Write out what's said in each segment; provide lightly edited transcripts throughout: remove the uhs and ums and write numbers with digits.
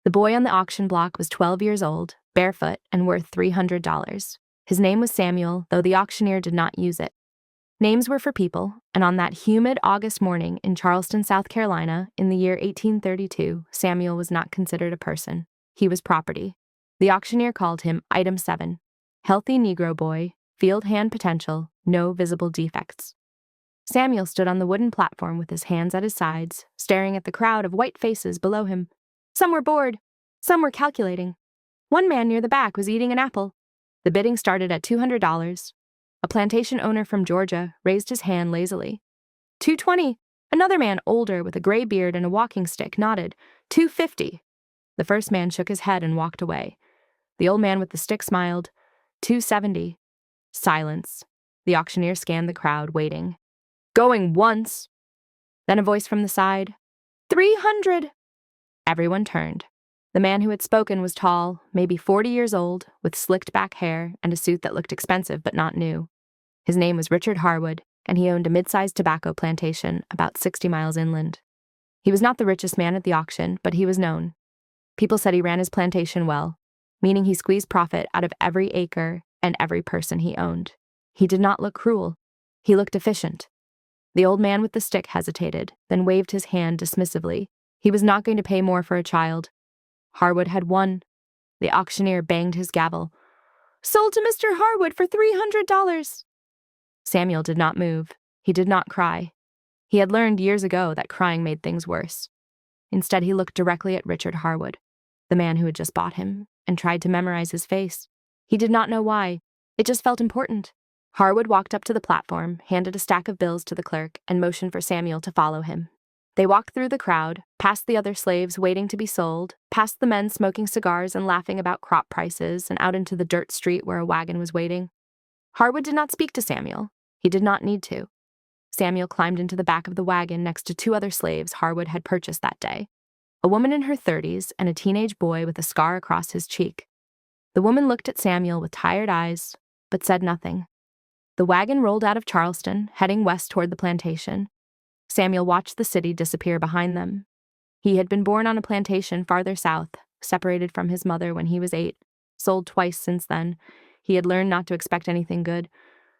The boy on the auction block was 12 years old, barefoot, and worth $300. His name was Samuel, though the auctioneer did not use it. Names were for people, and on that humid August morning in Charleston, South Carolina, in the year 1832, Samuel was not considered a person. He was property. The auctioneer called him Item 7, healthy Negro boy, field hand potential, no visible defects. Samuel stood on the wooden platform with his hands at his sides, staring at the crowd of white faces below him. Some were bored. Some were calculating. One man near the back was eating an apple. The bidding started at $200. A plantation owner from Georgia raised his hand lazily. $220. Another man older with a gray beard and a walking stick nodded. $250. The first man shook his head and walked away. The old man with the stick smiled. $270. Silence. The auctioneer scanned the crowd, waiting. Going once. Then a voice from the side. $300. Everyone turned. The man who had spoken was tall, maybe 40 years old, with slicked back hair and a suit that looked expensive but not new. His name was Richard Harwood, and he owned a mid-sized tobacco plantation about 60 miles inland. He was not the richest man at the auction, but he was known. People said he ran his plantation well, meaning he squeezed profit out of every acre and every person he owned. He did not look cruel. He looked efficient. The old man with the stick hesitated, then waved his hand dismissively. He was not going to pay more for a child. Harwood had won. The auctioneer banged his gavel. Sold to Mr. Harwood for $300. Samuel did not move. He did not cry. He had learned years ago that crying made things worse. Instead, he looked directly at Richard Harwood, the man who had just bought him, and tried to memorize his face. He did not know why. It just felt important. Harwood walked up to the platform, handed a stack of bills to the clerk, and motioned for Samuel to follow him. They walked through the crowd, past the other slaves waiting to be sold, past the men smoking cigars and laughing about crop prices, and out into the dirt street where a wagon was waiting. Harwood did not speak to Samuel. He did not need to. Samuel climbed into the back of the wagon next to two other slaves Harwood had purchased that day, a woman in her 30s and a teenage boy with a scar across his cheek. The woman looked at Samuel with tired eyes, but said nothing. The wagon rolled out of Charleston, heading west toward the plantation. Samuel watched the city disappear behind them. He had been born on a plantation farther south, separated from his mother when he was 8, sold twice since then. He had learned not to expect anything good.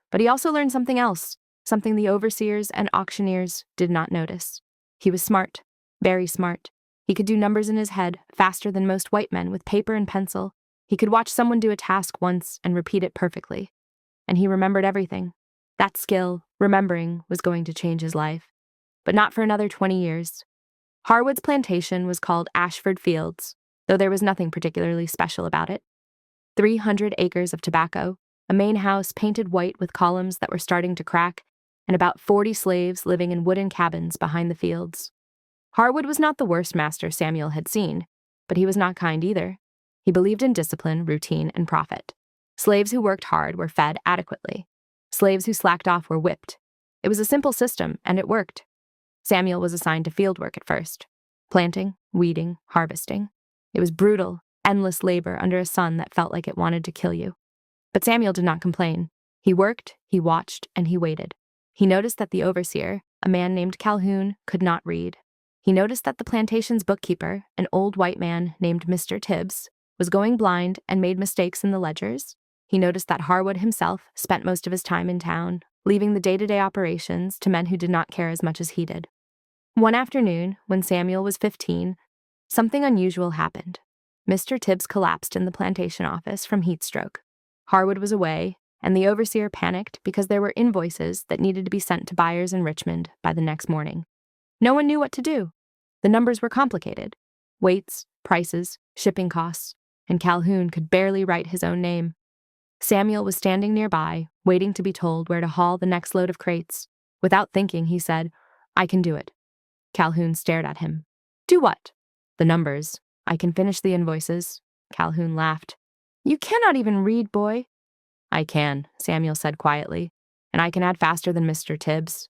But he also learned something else, something the overseers and auctioneers did not notice. He was smart, very smart. He could do numbers in his head faster than most white men with paper and pencil. He could watch someone do a task once and repeat it perfectly. And he remembered everything. That skill, remembering, was going to change his life. But not for another 20 years. Harwood's plantation was called Ashford Fields, though there was nothing particularly special about it. 300 acres of tobacco, a main house painted white with columns that were starting to crack, and about 40 slaves living in wooden cabins behind the fields. Harwood was not the worst master Samuel had seen, but he was not kind either. He believed in discipline, routine, and profit. Slaves who worked hard were fed adequately. Slaves who slacked off were whipped. It was a simple system, and it worked. Samuel was assigned to field work at first. Planting, weeding, harvesting. It was brutal, endless labor under a sun that felt like it wanted to kill you. But Samuel did not complain. He worked, he watched, and he waited. He noticed that the overseer, a man named Calhoun, could not read. He noticed that the plantation's bookkeeper, an old white man named Mr. Tibbs, was going blind and made mistakes in the ledgers. He noticed that Harwood himself spent most of his time in town, leaving the day-to-day operations to men who did not care as much as he did. One afternoon, when Samuel was 15, something unusual happened. Mr. Tibbs collapsed in the plantation office from heat stroke. Harwood was away, and the overseer panicked because there were invoices that needed to be sent to buyers in Richmond by the next morning. No one knew what to do. The numbers were complicated. Weights, prices, shipping costs, and Calhoun could barely write his own name. Samuel was standing nearby, waiting to be told where to haul the next load of crates. Without thinking, he said, "I can do it." Calhoun stared at him. "Do what?" "The numbers. I can finish the invoices." Calhoun laughed. "You cannot even read, boy." "I can," Samuel said quietly, "and I can add faster than Mr. Tibbs."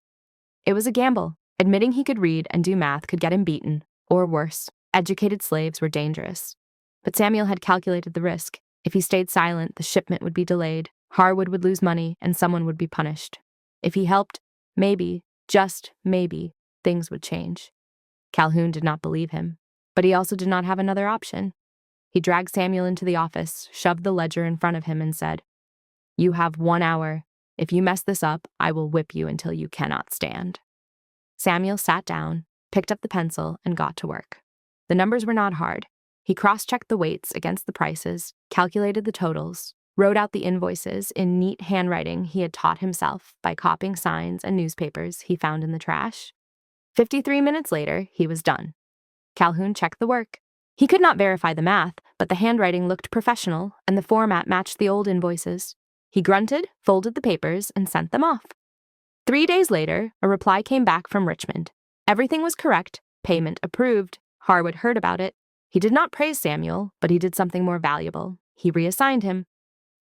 It was a gamble. Admitting he could read and do math could get him beaten, or worse, educated slaves were dangerous. But Samuel had calculated the risk. If he stayed silent, the shipment would be delayed, Harwood would lose money, and someone would be punished. If he helped, maybe, just maybe, things would change. Calhoun did not believe him. But he also did not have another option. He dragged Samuel into the office, shoved the ledger in front of him, and said, "You have 1 hour. If you mess this up, I will whip you until you cannot stand." Samuel sat down, picked up the pencil, and got to work. The numbers were not hard. He cross-checked the weights against the prices, calculated the totals, wrote out the invoices in neat handwriting he had taught himself by copying signs and newspapers he found in the trash. 53 minutes later, he was done. Calhoun checked the work. He could not verify the math, but the handwriting looked professional, and the format matched the old invoices. He grunted, folded the papers, and sent them off. 3 days later, a reply came back from Richmond. Everything was correct, payment approved. Harwood heard about it. He did not praise Samuel, but he did something more valuable. He reassigned him.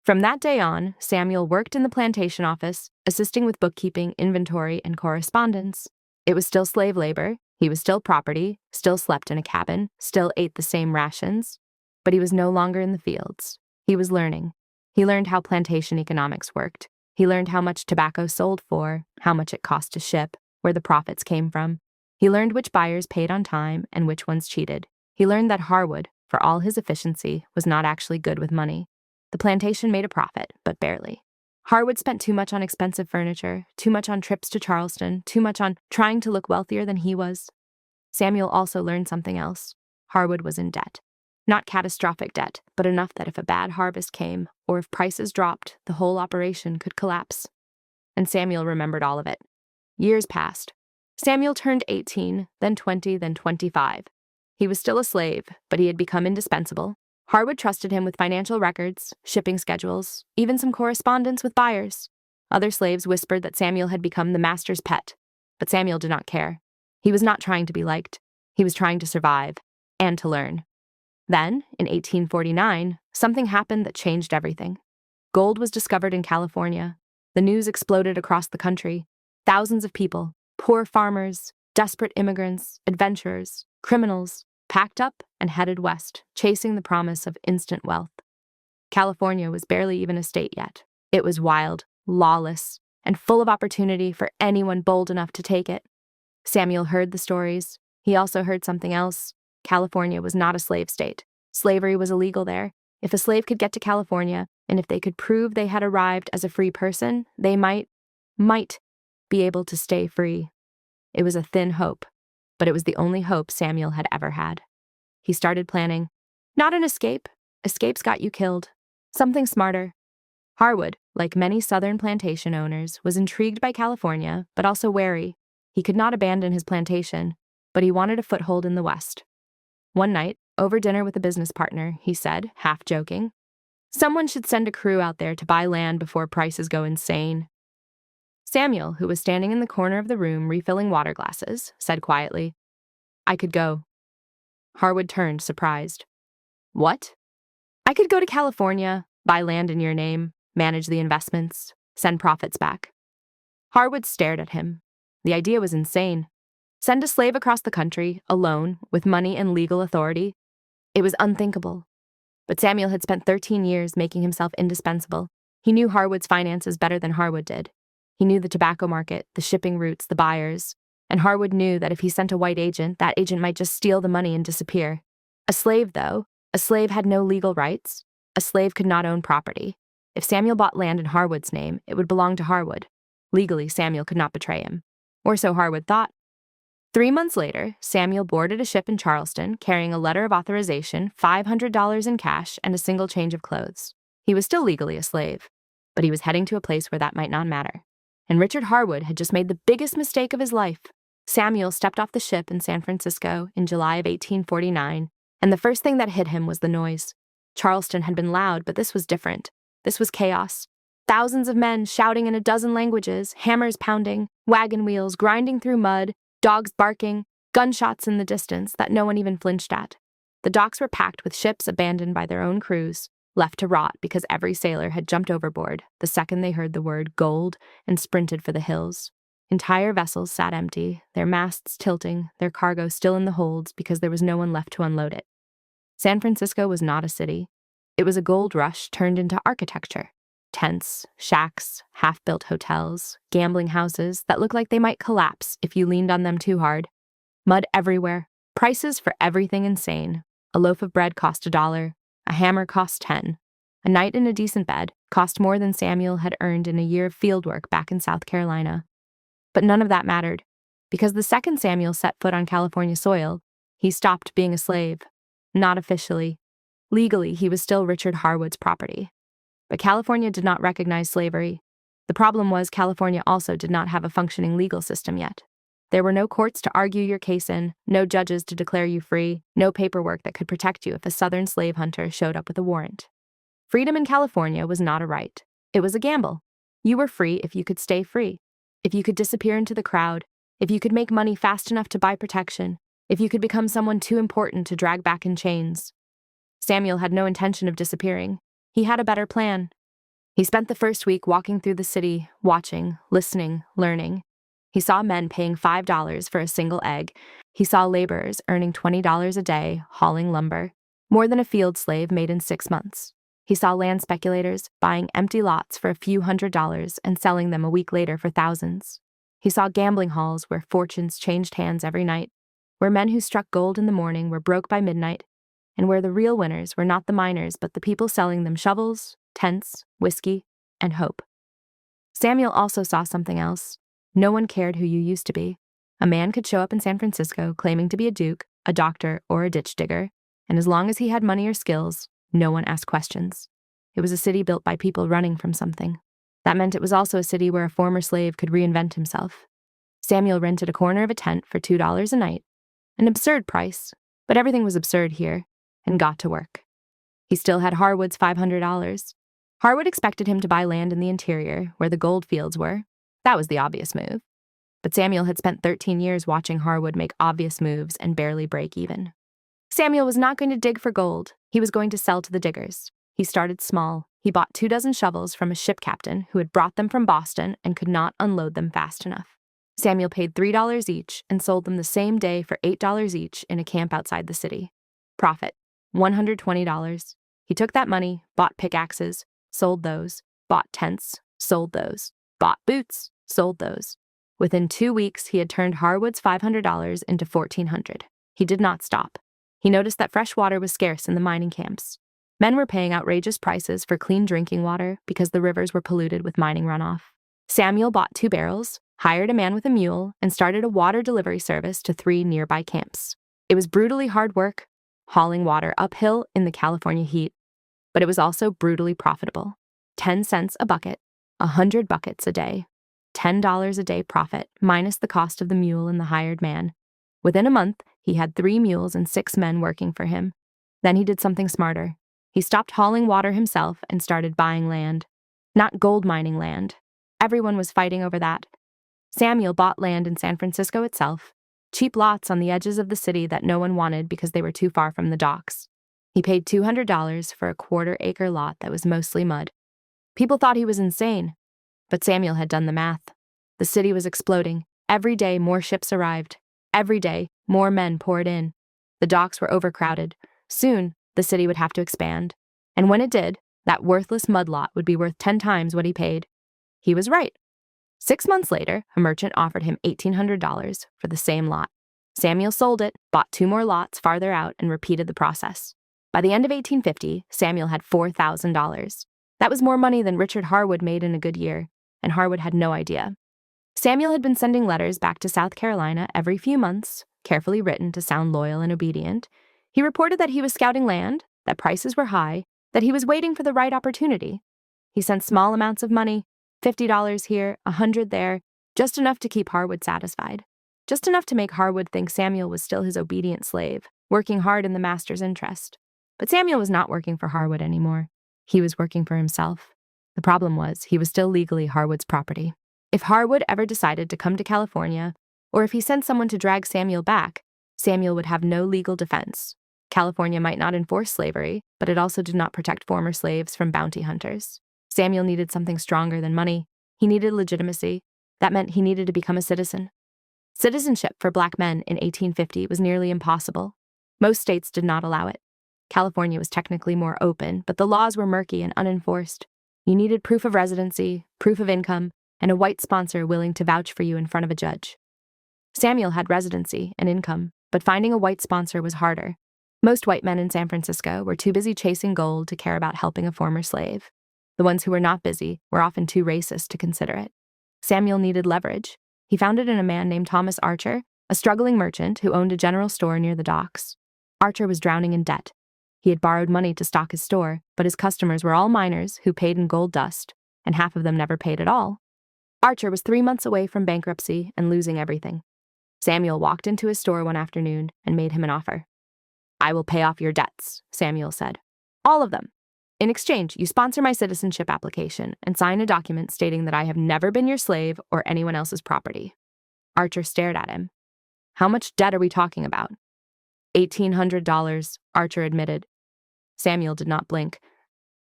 From that day on, Samuel worked in the plantation office, assisting with bookkeeping, inventory, and correspondence. It was still slave labor. He was still property, still slept in a cabin, still ate the same rations. But he was no longer in the fields. He was learning. He learned how plantation economics worked. He learned how much tobacco sold for, how much it cost to ship, where the profits came from. He learned which buyers paid on time and which ones cheated. He learned that Harwood, for all his efficiency, was not actually good with money. The plantation made a profit, but barely. Harwood spent too much on expensive furniture, too much on trips to Charleston, too much on trying to look wealthier than he was. Samuel also learned something else. Harwood was in debt. Not catastrophic debt, but enough that if a bad harvest came, or if prices dropped, the whole operation could collapse. And Samuel remembered all of it. Years passed. Samuel turned 18, then 20, then 25. He was still a slave, but he had become indispensable. Harwood trusted him with financial records, shipping schedules, even some correspondence with buyers. Other slaves whispered that Samuel had become the master's pet, but Samuel did not care. He was not trying to be liked. He was trying to survive and to learn. Then, in 1849, something happened that changed everything. Gold was discovered in California. The news exploded across the country. Thousands of people, poor farmers, desperate immigrants, adventurers, criminals, packed up and headed west, chasing the promise of instant wealth. California was barely even a state yet. It was wild, lawless, and full of opportunity for anyone bold enough to take it. Samuel heard the stories. He also heard something else. California was not a slave state. Slavery was illegal there. If a slave could get to California, and if they could prove they had arrived as a free person, they might be able to stay free. It was a thin hope, but it was the only hope Samuel had ever had. He started planning. Not an escape. Escapes got you killed. Something smarter. Harwood, like many southern plantation owners, was intrigued by California, but also wary. He could not abandon his plantation, but he wanted a foothold in the West. One night, over dinner with a business partner, he said, half joking, "Someone should send a crew out there to buy land before prices go insane." Samuel, who was standing in the corner of the room refilling water glasses, said quietly, "I could go." Harwood turned, surprised. "What?" "I could go to California, buy land in your name, manage the investments, send profits back." Harwood stared at him. The idea was insane. Send a slave across the country, alone, with money and legal authority? It was unthinkable. But Samuel had spent 13 years making himself indispensable. He knew Harwood's finances better than Harwood did. He knew the tobacco market, the shipping routes, the buyers. And Harwood knew that if he sent a white agent, that agent might just steal the money and disappear. A slave, though, a slave had no legal rights. A slave could not own property. If Samuel bought land in Harwood's name, it would belong to Harwood. Legally, Samuel could not betray him. Or so Harwood thought. 3 months later, Samuel boarded a ship in Charleston, carrying a letter of authorization, $500 in cash, and a single change of clothes. He was still legally a slave, but he was heading to a place where that might not matter. And Richard Harwood had just made the biggest mistake of his life. Samuel stepped off the ship in San Francisco in July of 1849, and the first thing that hit him was the noise. Charleston had been loud, but this was different. This was chaos. Thousands of men shouting in a dozen languages, hammers pounding, wagon wheels grinding through mud, dogs barking, gunshots in the distance that no one even flinched at. The docks were packed with ships abandoned by their own crews, left to rot because every sailor had jumped overboard the second they heard the word gold and sprinted for the hills. Entire vessels sat empty, their masts tilting, their cargo still in the holds because there was no one left to unload it. San Francisco was not a city. It was a gold rush turned into architecture. Tents, shacks, half-built hotels, gambling houses that looked like they might collapse if you leaned on them too hard. Mud everywhere, Prices for everything insane. A loaf of bread cost $1, a hammer cost 10. A night in a decent bed cost more than Samuel had earned in a year of field work back in South Carolina. But none of that mattered, because the second Samuel set foot on California soil, he stopped being a slave. Not officially. Legally, he was still Richard Harwood's property. But California did not recognize slavery. The problem was California also did not have a functioning legal system yet. There were no courts to argue your case in, no judges to declare you free, no paperwork that could protect you if a Southern slave hunter showed up with a warrant. Freedom in California was not a right. It was a gamble. You were free if you could stay free, if you could disappear into the crowd, if you could make money fast enough to buy protection, if you could become someone too important to drag back in chains. Samuel had no intention of disappearing. He had a better plan. He spent the first week walking through the city, watching, listening, learning. He saw men paying $5 for a single egg. He saw laborers earning $20 a day hauling lumber, more than a field slave made in 6 months. He saw land speculators buying empty lots for a few $100s and selling them a week later for thousands. He saw gambling halls where fortunes changed hands every night, where men who struck gold in the morning were broke by midnight, and where the real winners were not the miners but the people selling them shovels, tents, whiskey, and hope. Samuel also saw something else. No one cared who you used to be. A man could show up in San Francisco claiming to be a duke, a doctor, or a ditch digger, and as long as he had money or skills, no one asked questions. It was a city built by people running from something. That meant it was also a city where a former slave could reinvent himself. Samuel rented a corner of a tent for $2 a night, an absurd price, but everything was absurd here, and got to work. He still had Harwood's $500. Harwood expected him to buy land in the interior, where the gold fields were. That was the obvious move. But Samuel had spent 13 years watching Harwood make obvious moves and barely break even. Samuel was not going to dig for gold. He was going to sell to the diggers. He started small. He bought 24 shovels from a ship captain who had brought them from Boston and could not unload them fast enough. Samuel paid $3 each and sold them the same day for $8 each in a camp outside the city. Profit, $120. He took that money, bought pickaxes, sold those, bought tents, sold those, bought boots, sold those. Within 2 weeks, he had turned Harwood's $500 into $1,400. He did not stop. He noticed that fresh water was scarce in the mining camps. Men were paying outrageous prices for clean drinking water because the rivers were polluted with mining runoff. Samuel bought 2 barrels, hired a man with a mule, and started a water delivery service to 3 nearby camps. It was brutally hard work, hauling water uphill in the California heat, but it was also brutally profitable. 10 cents a bucket, 100 buckets a day, $10 a day profit, minus the cost of the mule and the hired man. Within a month, he had 3 mules and 6 men working for him. Then he did something smarter. He stopped hauling water himself and started buying land. Not gold mining land. Everyone was fighting over that. Samuel bought land in San Francisco itself, cheap lots on the edges of the city that no one wanted because they were too far from the docks. He paid $200 for a quarter-acre lot that was mostly mud. People thought he was insane, but Samuel had done the math. The city was exploding. Every day, more ships arrived. Every day, more men poured in. The docks were overcrowded. Soon, the city would have to expand. And when it did, that worthless mud lot would be worth 10 times what he paid. He was right. 6 months later, a merchant offered him $1,800 for the same lot. Samuel sold it, bought 2 more lots farther out, and repeated the process. By the end of 1850, Samuel had $4,000. That was more money than Richard Harwood made in a good year, and Harwood had no idea. Samuel had been sending letters back to South Carolina every few months, carefully written to sound loyal and obedient. He reported that he was scouting land, that prices were high, that he was waiting for the right opportunity. He sent small amounts of money, $50 here, $100 there, just enough to keep Harwood satisfied. Just enough to make Harwood think Samuel was still his obedient slave, working hard in the master's interest. But Samuel was not working for Harwood anymore. He was working for himself. The problem was, he was still legally Harwood's property. If Harwood ever decided to come to California, or if he sent someone to drag Samuel back, Samuel would have no legal defense. California might not enforce slavery, but it also did not protect former slaves from bounty hunters. Samuel needed something stronger than money. He needed legitimacy. That meant he needed to become a citizen. Citizenship for Black men in 1850 was nearly impossible. Most states did not allow it. California was technically more open, but the laws were murky and unenforced. You needed proof of residency, proof of income, and a white sponsor willing to vouch for you in front of a judge. Samuel had residency and income. but finding a white sponsor was harder. Most white men in San Francisco were too busy chasing gold to care about helping a former slave. The ones who were not busy were often too racist to consider it. Samuel needed leverage. He found it in a man named Thomas Archer, a struggling merchant who owned a general store near the docks. Archer was drowning in debt. He had borrowed money to stock his store, but his customers were all miners who paid in gold dust, and half of them never paid at all. Archer was 3 months away from bankruptcy and losing everything. Samuel walked into his store one afternoon and made him an offer. "I will pay off your debts," Samuel said. "All of them. In exchange, you sponsor my citizenship application and sign a document stating that I have never been your slave or anyone else's property." Archer stared at him. "How much debt are we talking about?" $1,800, Archer admitted. Samuel did not blink.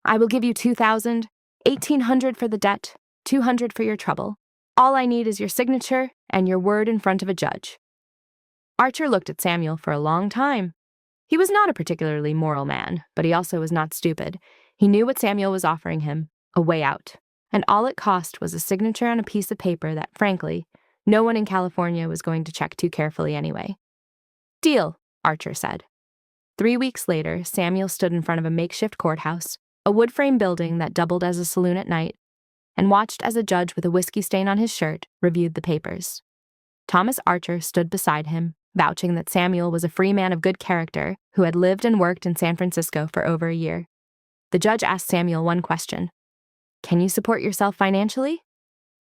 "I will give you $2,000, $1,800 for the debt, $200 for your trouble. All I need is your signature and your word in front of a judge." Archer looked at Samuel for a long time. He was not a particularly moral man, but he also was not stupid. He knew what Samuel was offering him, a way out, and all it cost was a signature on a piece of paper that, frankly, no one in California was going to check too carefully anyway. "Deal," Archer said. 3 weeks later, Samuel stood in front of a makeshift courthouse, a wood-frame building that doubled as a saloon at night, and watched as a judge with a whiskey stain on his shirt reviewed the papers. Thomas Archer stood beside him, vouching that Samuel was a free man of good character who had lived and worked in San Francisco for over a year. The judge asked Samuel one question: "Can you support yourself financially?"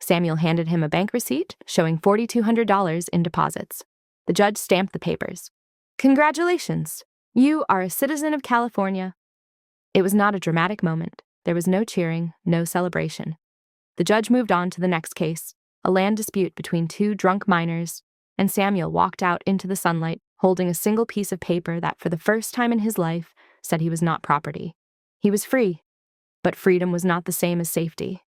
Samuel handed him a bank receipt showing $4,200 in deposits. The judge stamped the papers. "Congratulations! You are a citizen of California." It was not a dramatic moment. There was no cheering, no celebration. The judge moved on to the next case, a land dispute between 2 drunk miners, and Samuel walked out into the sunlight holding a single piece of paper that, for the first time in his life, said he was not property. He was free, but freedom was not the same as safety.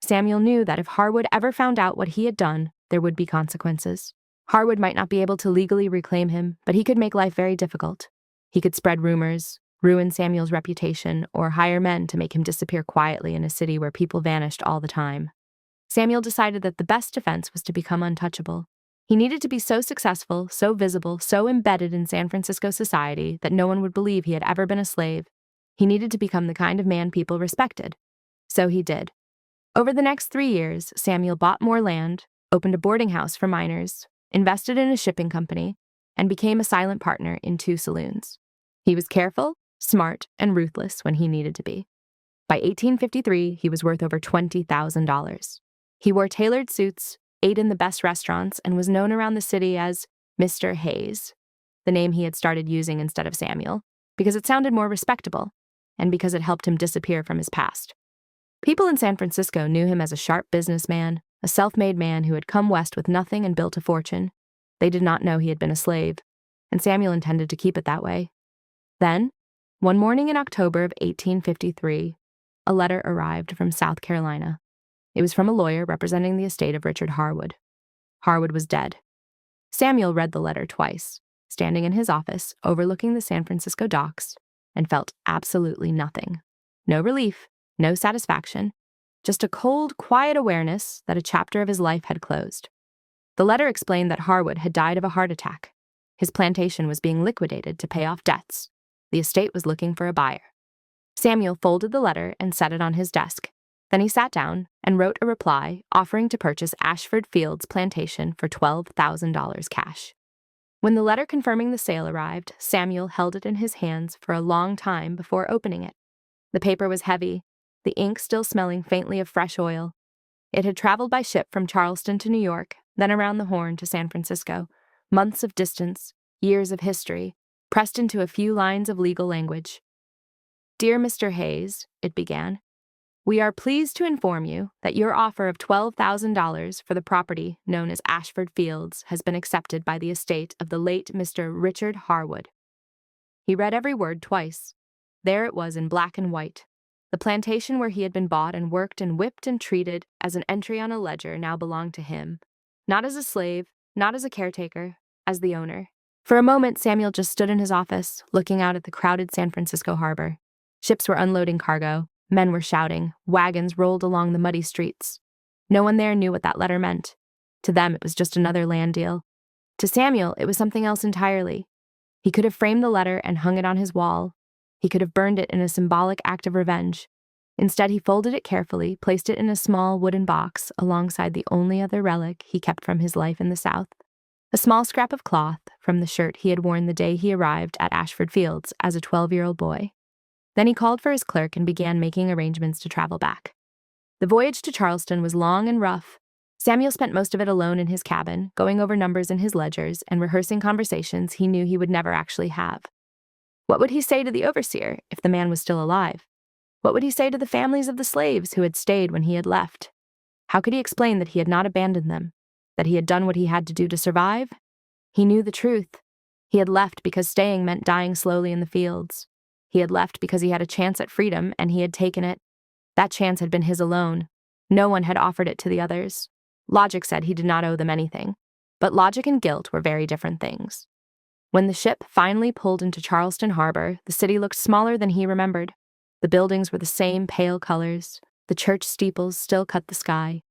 Samuel knew that if Harwood ever found out what he had done, there would be consequences. Harwood might not be able to legally reclaim him, but he could make life very difficult. He could spread rumors, ruin Samuel's reputation, or hire men to make him disappear quietly in a city where people vanished all the time. Samuel decided that the best defense was to become untouchable. He needed to be so successful, so visible, so embedded in San Francisco society that no one would believe he had ever been a slave. He needed to become the kind of man people respected. So he did. Over the next 3 years, Samuel bought more land, opened a boarding house for miners, invested in a shipping company, and became a silent partner in 2 saloons. He was careful, smart, and ruthless when he needed to be. By 1853, he was worth over $20,000. He wore tailored suits, ate in the best restaurants, and was known around the city as Mr. Hayes, the name he had started using instead of Samuel, because it sounded more respectable, and because it helped him disappear from his past. People in San Francisco knew him as a sharp businessman, a self-made man who had come west with nothing and built a fortune. They did not know he had been a slave, and Samuel intended to keep it that way. Then, one morning in October of 1853, a letter arrived from South Carolina. It was from a lawyer representing the estate of Richard Harwood. Harwood was dead. Samuel read the letter twice, standing in his office overlooking the San Francisco docks, and felt absolutely nothing. No relief, no satisfaction, just a cold, quiet awareness that a chapter of his life had closed. The letter explained that Harwood had died of a heart attack. His plantation was being liquidated to pay off debts. The estate was looking for a buyer. Samuel folded the letter and set it on his desk. Then he sat down and wrote a reply offering to purchase Ashford Field's plantation for $12,000 cash. When the letter confirming the sale arrived, Samuel held it in his hands for a long time before opening it. The paper was heavy, the ink still smelling faintly of fresh oil. It had traveled by ship from Charleston to New York, then around the Horn to San Francisco. Months of distance, years of history, pressed into a few lines of legal language. "Dear Mr. Hayes," it began, "we are pleased to inform you that your offer of $12,000 for the property known as Ashford Fields has been accepted by the estate of the late Mr. Richard Harwood." He read every word twice. There it was in black and white. The plantation where he had been bought and worked and whipped and treated as an entry on a ledger now belonged to him. Not as a slave, not as a caretaker, as the owner. For a moment, Samuel just stood in his office, looking out at the crowded San Francisco harbor. Ships were unloading cargo. Men were shouting. Wagons rolled along the muddy streets. No one there knew what that letter meant. To them, it was just another land deal. To Samuel, it was something else entirely. He could have framed the letter and hung it on his wall. He could have burned it in a symbolic act of revenge. Instead, he folded it carefully, placed it in a small wooden box alongside the only other relic he kept from his life in the South, a small scrap of cloth from the shirt he had worn the day he arrived at Ashford Fields as a 12-year-old boy. Then he called for his clerk and began making arrangements to travel back. The voyage to Charleston was long and rough. Samuel spent most of it alone in his cabin, going over numbers in his ledgers and rehearsing conversations he knew he would never actually have. What would he say to the overseer if the man was still alive? What would he say to the families of the slaves who had stayed when he had left? How could he explain that he had not abandoned them, that he had done what he had to do to survive? He knew the truth. He had left because staying meant dying slowly in the fields. He had left because he had a chance at freedom, and he had taken it. That chance had been his alone. No one had offered it to the others. Logic said he did not owe them anything, but logic and guilt were very different things. When the ship finally pulled into Charleston Harbor, the city looked smaller than he remembered. The buildings were the same pale colors. The church steeples still cut the sky.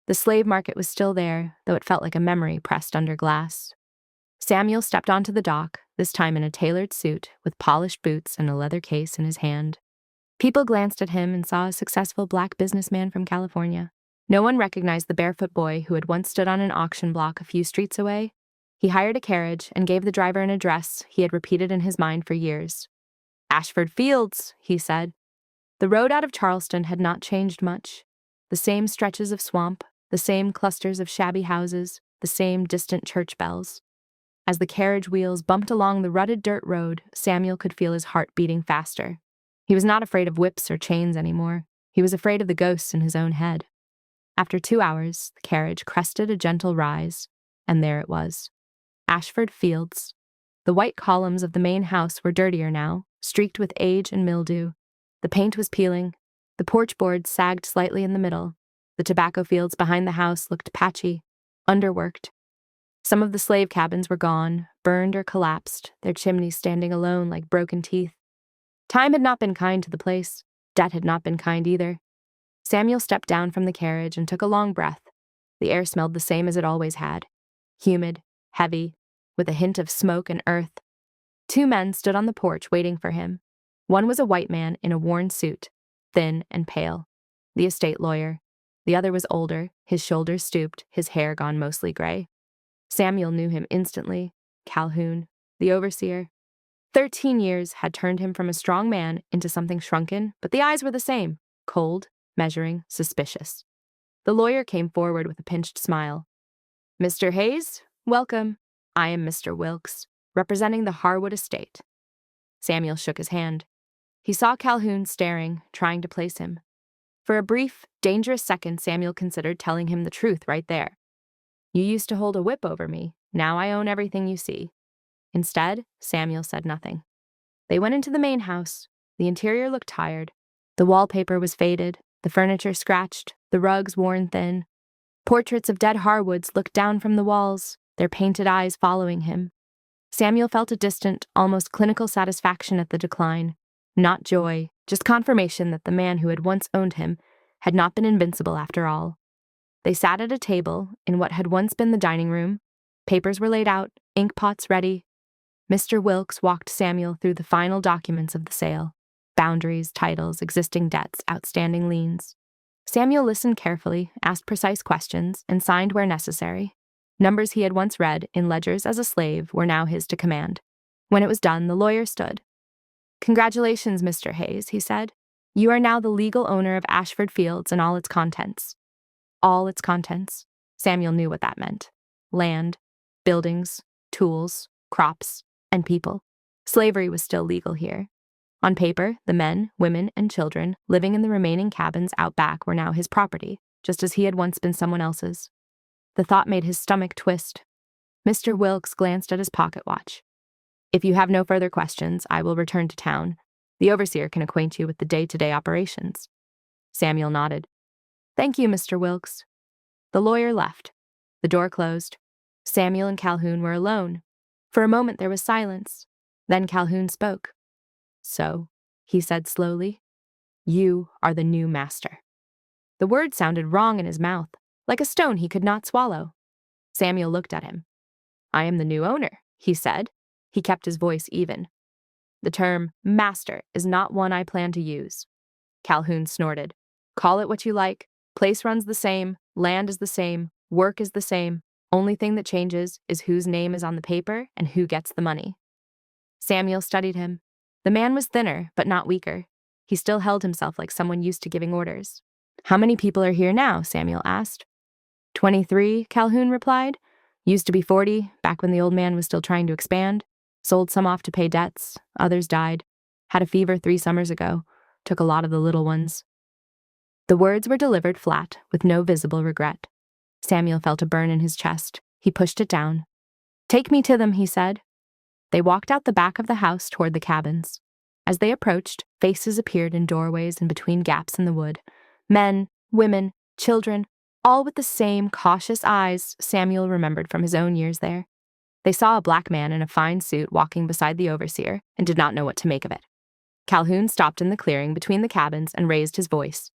The slave market was still there, though it felt like a memory pressed under glass. Samuel stepped onto the dock, this time in a tailored suit, with polished boots and a leather case in his hand. People glanced at him and saw a successful black businessman from California. No one recognized the barefoot boy who had once stood on an auction block a few streets away. He hired a carriage and gave the driver an address he had repeated in his mind for years. "Ashford Fields," he said. The road out of Charleston had not changed much. The same stretches of swamp, the same clusters of shabby houses, the same distant church bells. As the carriage wheels bumped along the rutted dirt road, Samuel could feel his heart beating faster. He was not afraid of whips or chains anymore. He was afraid of the ghosts in his own head. After 2 hours, the carriage crested a gentle rise, and there it was. Ashford Fields. The white columns of the main house were dirtier now, streaked with age and mildew. The paint was peeling. The porch boards sagged slightly in the middle. The tobacco fields behind the house looked patchy, underworked. Some of the slave cabins were gone, burned or collapsed, their chimneys standing alone like broken teeth. Time had not been kind to the place. Debt had not been kind either. Samuel stepped down from the carriage and took a long breath. The air smelled the same as it always had. Humid, heavy, with a hint of smoke and earth. 2 men stood on the porch waiting for him. One was a white man in a worn suit, thin and pale, the estate lawyer. The other was older, his shoulders stooped, his hair gone mostly gray. Samuel knew him instantly. Calhoun, the overseer. 13 years had turned him from a strong man into something shrunken, but the eyes were the same, cold, measuring, suspicious. The lawyer came forward with a pinched smile. "Mr. Hayes, welcome. I am Mr. Wilkes, representing the Harwood estate." Samuel shook his hand. He saw Calhoun staring, trying to place him. For a brief, dangerous second, Samuel considered telling him the truth right there. "You used to hold a whip over me. Now I own everything you see." Instead, Samuel said nothing. They went into the main house. The interior looked tired. The wallpaper was faded, the furniture scratched, the rugs worn thin. Portraits of dead Harwoods looked down from the walls, their painted eyes following him. Samuel felt a distant, almost clinical satisfaction at the decline. Not joy, just confirmation that the man who had once owned him had not been invincible after all. They sat at a table in what had once been the dining room. Papers were laid out, ink pots ready. Mr. Wilkes walked Samuel through the final documents of the sale: boundaries, titles, existing debts, outstanding liens. Samuel listened carefully, asked precise questions, and signed where necessary. Numbers he had once read in ledgers as a slave were now his to command. When it was done, the lawyer stood. "Congratulations, Mr. Hayes," he said. "You are now the legal owner of Ashford Fields and all its contents." All its contents. Samuel knew what that meant. Land, buildings, tools, crops, and people. Slavery was still legal here. On paper, the men, women, and children living in the remaining cabins out back were now his property, just as he had once been someone else's. The thought made his stomach twist. Mr. Wilkes glanced at his pocket watch. "If you have no further questions, I will return to town. The overseer can acquaint you with the day-to-day operations." Samuel nodded. "Thank you, Mr. Wilkes." The lawyer left. The door closed. Samuel and Calhoun were alone. For a moment there was silence. Then Calhoun spoke. "So," he said slowly, "you are the new master." The word sounded wrong in his mouth, like a stone he could not swallow. Samuel looked at him. I am the new owner, he said. He kept his voice even. The term master is not one I plan to use. Calhoun snorted. Call it what you like. Place runs the same, land is the same, work is the same. Only thing that changes is whose name is on the paper and who gets the money. Samuel studied him. The man was thinner, but not weaker. He still held himself like someone used to giving orders. How many people are here now? Samuel asked. 23, Calhoun replied. Used to be 40, back when the old man was still trying to expand. Sold some off to pay debts, others died. Had a fever 3 summers ago. Took a lot of the little ones. The words were delivered flat, with no visible regret. Samuel felt a burn in his chest. He pushed it down. Take me to them, he said. They walked out the back of the house toward the cabins. As they approached, faces appeared in doorways and between gaps in the wood. Men, women, children, all with the same cautious eyes Samuel remembered from his own years there. They saw a black man in a fine suit walking beside the overseer and did not know what to make of it. Calhoun stopped in the clearing between the cabins and raised his voice.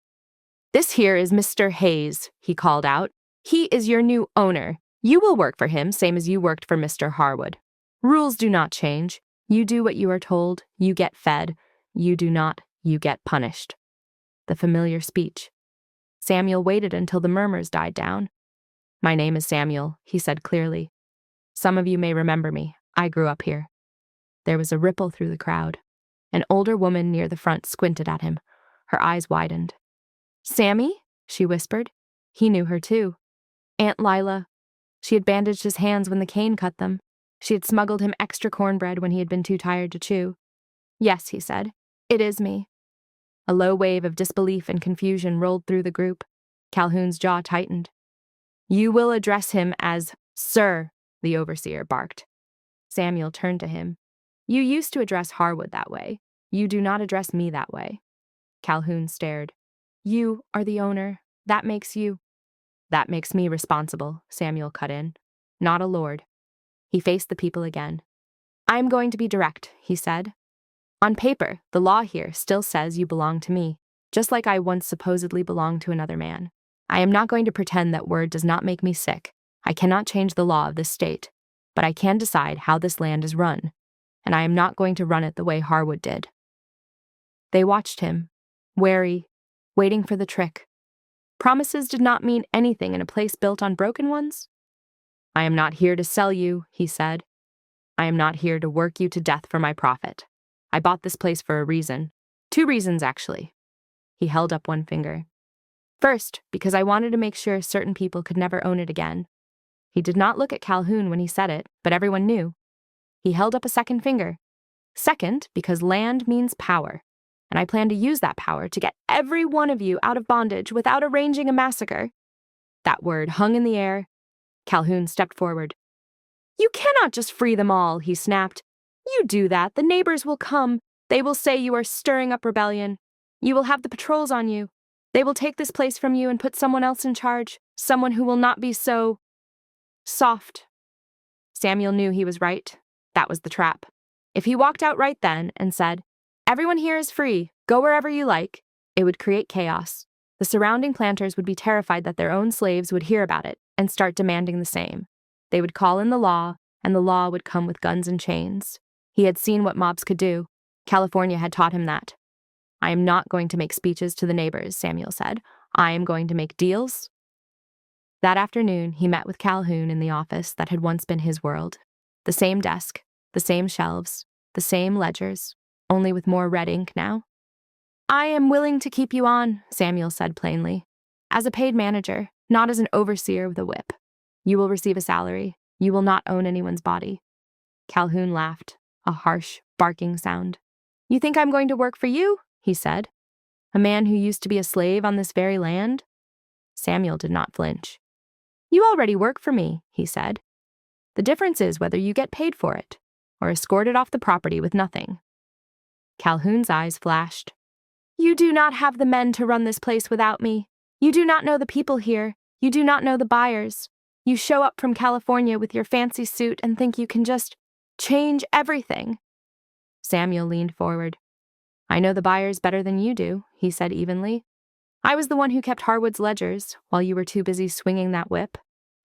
This here is Mr. Hayes, he called out. He is your new owner. You will work for him, same as you worked for Mr. Harwood. Rules do not change. You do what you are told, you get fed. You do not, you get punished. The familiar speech. Samuel waited until the murmurs died down. My name is Samuel, he said clearly. Some of you may remember me. I grew up here. There was a ripple through the crowd. An older woman near the front squinted at him. Her eyes widened. Sammy? She whispered. He knew her too. Aunt Lila. She had bandaged his hands when the cane cut them. She had smuggled him extra cornbread when he had been too tired to chew. Yes, he said. It is me. A low wave of disbelief and confusion rolled through the group. Calhoun's jaw tightened. You will address him as Sir, the overseer barked. Samuel turned to him. You used to address Harwood that way. You do not address me that way. Calhoun stared. You are the owner. That makes you. That makes me responsible, Samuel cut in. Not a lord. He faced the people again. I am going to be direct, he said. On paper, the law here still says you belong to me, just like I once supposedly belonged to another man. I am not going to pretend that word does not make me sick. I cannot change the law of this state, but I can decide how this land is run, and I am not going to run it the way Harwood did. They watched him, wary, waiting for the trick. Promises did not mean anything in a place built on broken ones. I am not here to sell you, he said. I am not here to work you to death for my profit. I bought this place for a reason. 2 reasons, actually. He held up one finger. First, because I wanted to make sure certain people could never own it again. He did not look at Calhoun when he said it, but everyone knew. He held up a second finger. Second, because land means power, and I plan to use that power to get every one of you out of bondage without arranging a massacre. That word hung in the air. Calhoun stepped forward. You cannot just free them all, he snapped. You do that, the neighbors will come. They will say you are stirring up rebellion. You will have the patrols on you. They will take this place from you and put someone else in charge, someone who will not be so soft. Samuel knew he was right. That was the trap. If he walked out right then and said, everyone here is free, go wherever you like, it would create chaos. The surrounding planters would be terrified that their own slaves would hear about it and start demanding the same. They would call in the law, and the law would come with guns and chains. He had seen what mobs could do. California had taught him that. I am not going to make speeches to the neighbors, Samuel said. I am going to make deals. That afternoon, he met with Calhoun in the office that had once been his world. The same desk, the same shelves, the same ledgers, only with more red ink now. I am willing to keep you on, Samuel said plainly. As a paid manager, not as an overseer with a whip. You will receive a salary. You will not own anyone's body. Calhoun laughed, a harsh, barking sound. You think I'm going to work for you? He said. A man who used to be a slave on this very land? Samuel did not flinch. You already work for me, he said. The difference is whether you get paid for it, or escorted off the property with nothing. Calhoun's eyes flashed. You do not have the men to run this place without me. You do not know the people here. You do not know the buyers. You show up from California with your fancy suit and think you can just change everything. Samuel leaned forward. I know the buyers better than you do, he said evenly. I was the one who kept Harwood's ledgers while you were too busy swinging that whip.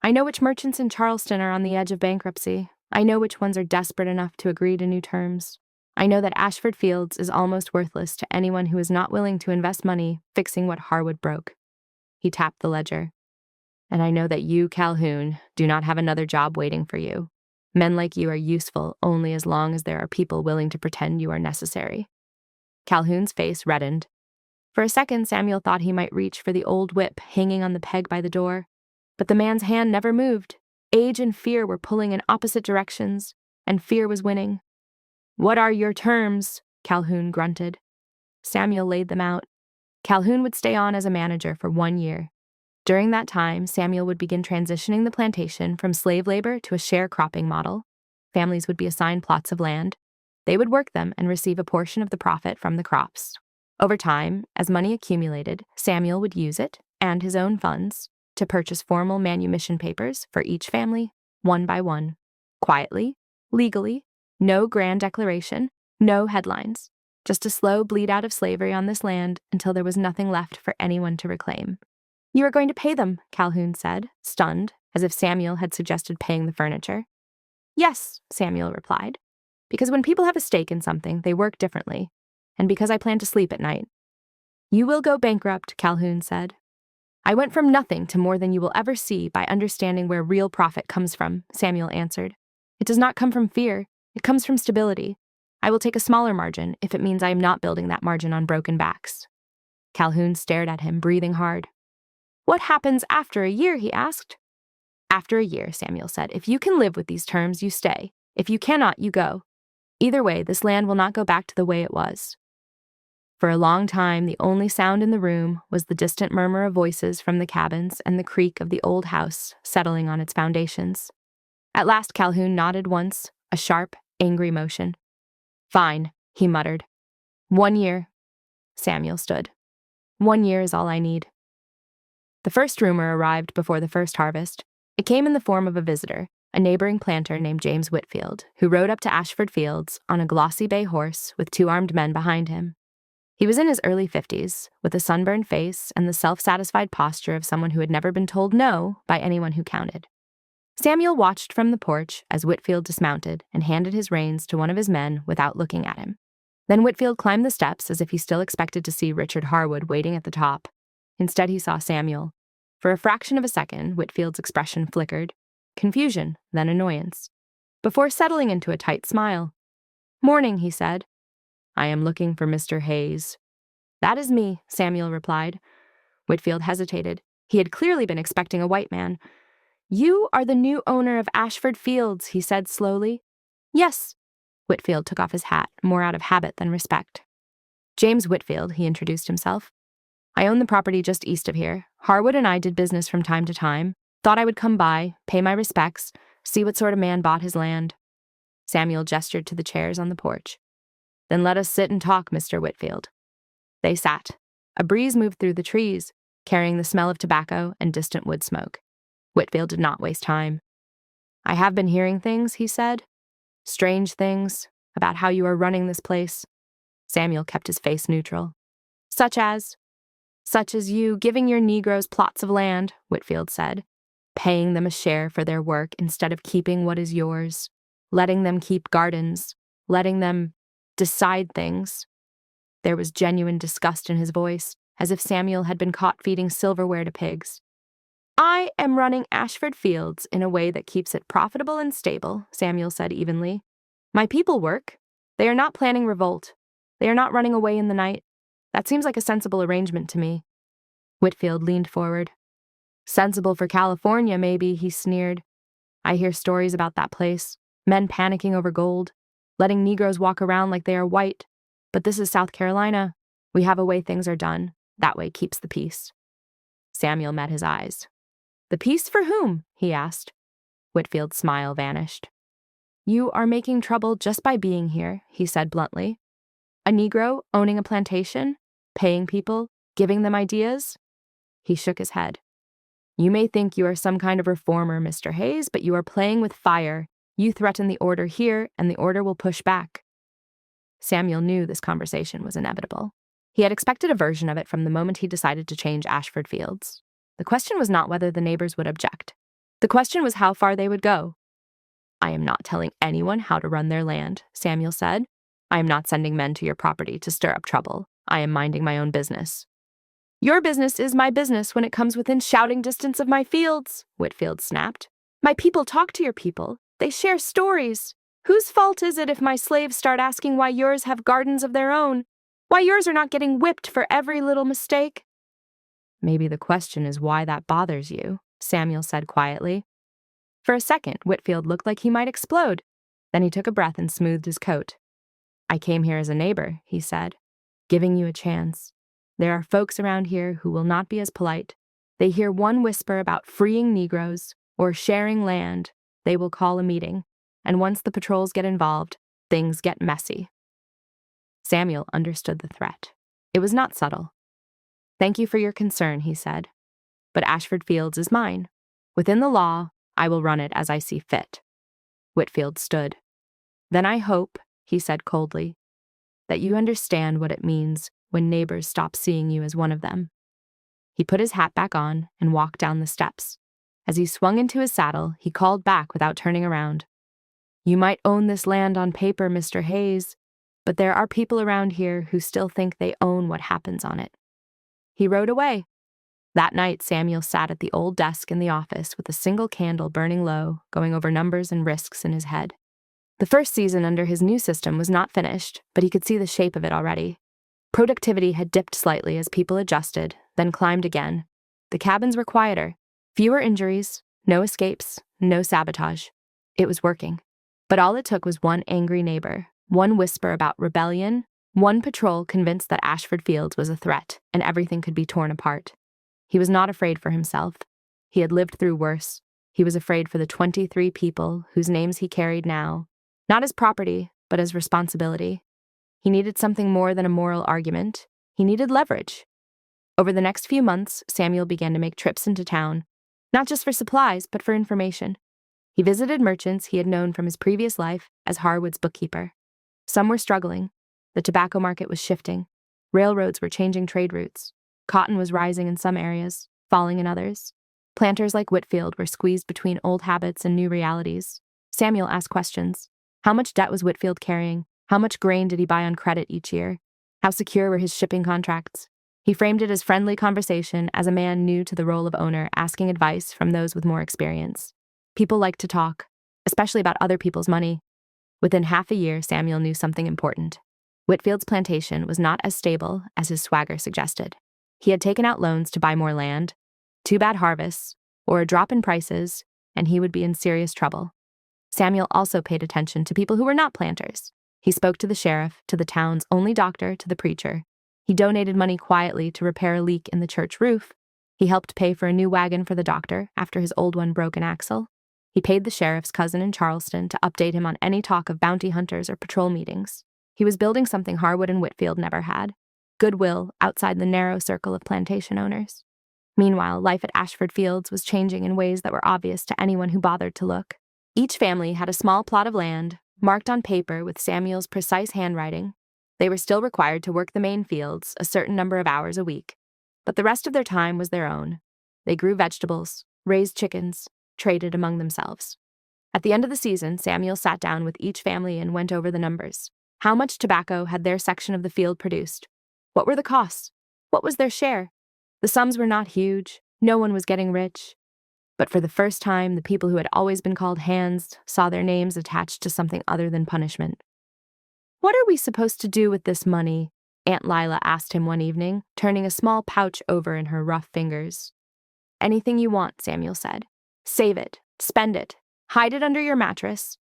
I know which merchants in Charleston are on the edge of bankruptcy. I know which ones are desperate enough to agree to new terms. I know that Ashford Fields is almost worthless to anyone who is not willing to invest money fixing what Harwood broke. He tapped the ledger. And I know that you, Calhoun, do not have another job waiting for you. Men like you are useful only as long as there are people willing to pretend you are necessary. Calhoun's face reddened. For a second, Samuel thought he might reach for the old whip hanging on the peg by the door. But the man's hand never moved. Age and fear were pulling in opposite directions, and fear was winning. "What are your terms?" Calhoun grunted. Samuel laid them out. Calhoun would stay on as a manager for 1 year. During that time, Samuel would begin transitioning the plantation from slave labor to a sharecropping model. Families would be assigned plots of land. They would work them and receive a portion of the profit from the crops. Over time, as money accumulated, Samuel would use it, and his own funds, to purchase formal manumission papers for each family, one by one. Quietly, legally, no grand declaration, no headlines. Just a slow bleed out of slavery on this land until there was nothing left for anyone to reclaim. "You are going to pay them," Calhoun said, stunned, as if Samuel had suggested paying the furniture. "Yes," Samuel replied, "because when people have a stake in something, they work differently, and because I plan to sleep at night." "You will go bankrupt," Calhoun said. "I went from nothing to more than you will ever see by understanding where real profit comes from," Samuel answered. "It does not come from fear. It comes from stability. I will take a smaller margin if it means I am not building that margin on broken backs." Calhoun stared at him, breathing hard. "What happens after a year?" he asked. "After a year," Samuel said, "if you can live with these terms, you stay. If you cannot, you go. Either way, this land will not go back to the way it was." For a long time, the only sound in the room was the distant murmur of voices from the cabins and the creak of the old house settling on its foundations. At last, Calhoun nodded once, a sharp, angry motion. "Fine," he muttered. 1 year. Samuel stood. 1 year is all I need. The first roomer arrived before the first harvest. It came in the form of a visitor, a neighboring planter named James Whitfield, who rode up to Ashford Fields on a glossy bay horse with 2 armed men behind him. He was in his early 50s, with a sunburned face and the self-satisfied posture of someone who had never been told no by anyone who counted. Samuel watched from the porch as Whitfield dismounted and handed his reins to one of his men without looking at him. Then Whitfield climbed the steps as if he still expected to see Richard Harwood waiting at the top. Instead, he saw Samuel. For a fraction of a second, Whitfield's expression flickered. Confusion, then annoyance. Before settling into a tight smile. "Morning," he said. "I am looking for Mr. Hayes." "That is me," Samuel replied. Whitfield hesitated. He had clearly been expecting a white man. "You are the new owner of Ashford Fields," he said slowly. "Yes." Whitfield took off his hat, more out of habit than respect. "James Whitfield," he introduced himself. "I own the property just east of here. Harwood and I did business from time to time. Thought I would come by, pay my respects, see what sort of man bought his land." Samuel gestured to the chairs on the porch. "Then let us sit and talk, Mr. Whitfield." They sat. A breeze moved through the trees, carrying the smell of tobacco and distant wood smoke. Whitfield did not waste time. "I have been hearing things," he said. "Strange things about how you are running this place." Samuel kept his face neutral. "Such as you giving your Negroes plots of land," Whitfield said, "paying them a share for their work instead of keeping what is yours, letting them keep gardens, letting them decide things." There was genuine disgust in his voice, as if Samuel had been caught feeding silverware to pigs. "I am running Ashford Fields in a way that keeps it profitable and stable," Samuel said evenly. "My people work. They are not planning revolt. They are not running away in the night. That seems like a sensible arrangement to me." Whitfield leaned forward. "Sensible for California, maybe," he sneered. "I hear stories about that place. Men panicking over gold, letting Negroes walk around like they are white. But this is South Carolina. We have a way things are done. That way keeps the peace." Samuel met his eyes. "The peace for whom?" he asked. Whitfield's smile vanished. "You are making trouble just by being here," he said bluntly. "A Negro owning a plantation, paying people, giving them ideas?" He shook his head. "You may think you are some kind of reformer, Mr. Hayes, but you are playing with fire. You threaten the order here, and the order will push back." Samuel knew this conversation was inevitable. He had expected a version of it from the moment he decided to change Ashford Fields. The question was not whether the neighbors would object. The question was how far they would go. "I am not telling anyone how to run their land," Samuel said. "I am not sending men to your property to stir up trouble. I am minding my own business." "Your business is my business when it comes within shouting distance of my fields," Whitfield snapped. "My people talk to your people. They share stories. Whose fault is it if my slaves start asking why yours have gardens of their own? Why yours are not getting whipped for every little mistake?" "Maybe the question is why that bothers you," Samuel said quietly. For a second, Whitfield looked like he might explode. Then he took a breath and smoothed his coat. "I came here as a neighbor," he said, "giving you a chance. There are folks around here who will not be as polite. They hear one whisper about freeing Negroes or sharing land, they will call a meeting, and once the patrols get involved, things get messy." Samuel understood the threat. It was not subtle. "Thank you for your concern," he said, "but Ashford Fields is mine. Within the law, I will run it as I see fit." Whitfield stood. "Then I hope," he said coldly, "that you understand what it means when neighbors stop seeing you as one of them." He put his hat back on and walked down the steps. As he swung into his saddle, he called back without turning around. "You might own this land on paper, Mr. Hayes, but there are people around here who still think they own what happens on it." He rode away. That night, Samuel sat at the old desk in the office with a single candle burning low, going over numbers and risks in his head. The first season under his new system was not finished, but he could see the shape of it already. Productivity had dipped slightly as people adjusted, then climbed again. The cabins were quieter, fewer injuries, no escapes, no sabotage. It was working. But all it took was one angry neighbor, one whisper about rebellion, one patrol convinced that Ashford Fields was a threat, and everything could be torn apart. He was not afraid for himself. He had lived through worse. He was afraid for the 23 people whose names he carried now, not as property, but as responsibility. He needed something more than a moral argument. He needed leverage. Over the next few months, Samuel began to make trips into town, not just for supplies, but for information. He visited merchants he had known from his previous life as Harwood's bookkeeper. Some were struggling. The tobacco market was shifting. Railroads were changing trade routes. Cotton was rising in some areas, falling in others. Planters like Whitfield were squeezed between old habits and new realities. Samuel asked questions. How much debt was Whitfield carrying? How much grain did he buy on credit each year? How secure were his shipping contracts? He framed it as friendly conversation, as a man new to the role of owner asking advice from those with more experience. People liked to talk, especially about other people's money. Within half a year, Samuel knew something important. Whitfield's plantation was not as stable as his swagger suggested. He had taken out loans to buy more land, 2 bad harvests, or a drop in prices, and he would be in serious trouble. Samuel also paid attention to people who were not planters. He spoke to the sheriff, to the town's only doctor, to the preacher. He donated money quietly to repair a leak in the church roof. He helped pay for a new wagon for the doctor after his old one broke an axle. He paid the sheriff's cousin in Charleston to update him on any talk of bounty hunters or patrol meetings. He was building something Harwood and Whitfield never had: goodwill outside the narrow circle of plantation owners. Meanwhile, life at Ashford Fields was changing in ways that were obvious to anyone who bothered to look. Each family had a small plot of land, marked on paper with Samuel's precise handwriting. They were still required to work the main fields a certain number of hours a week, but the rest of their time was their own. They grew vegetables, raised chickens, traded among themselves. At the end of the season, Samuel sat down with each family and went over the numbers. How much tobacco had their section of the field produced? What were the costs? What was their share? The sums were not huge. No one was getting rich. But for the first time, the people who had always been called hands saw their names attached to something other than punishment. "What are we supposed to do with this money?" Aunt Lila asked him one evening, turning a small pouch over in her rough fingers. "Anything you want," Samuel said. "Save it, spend it, hide it under your mattress.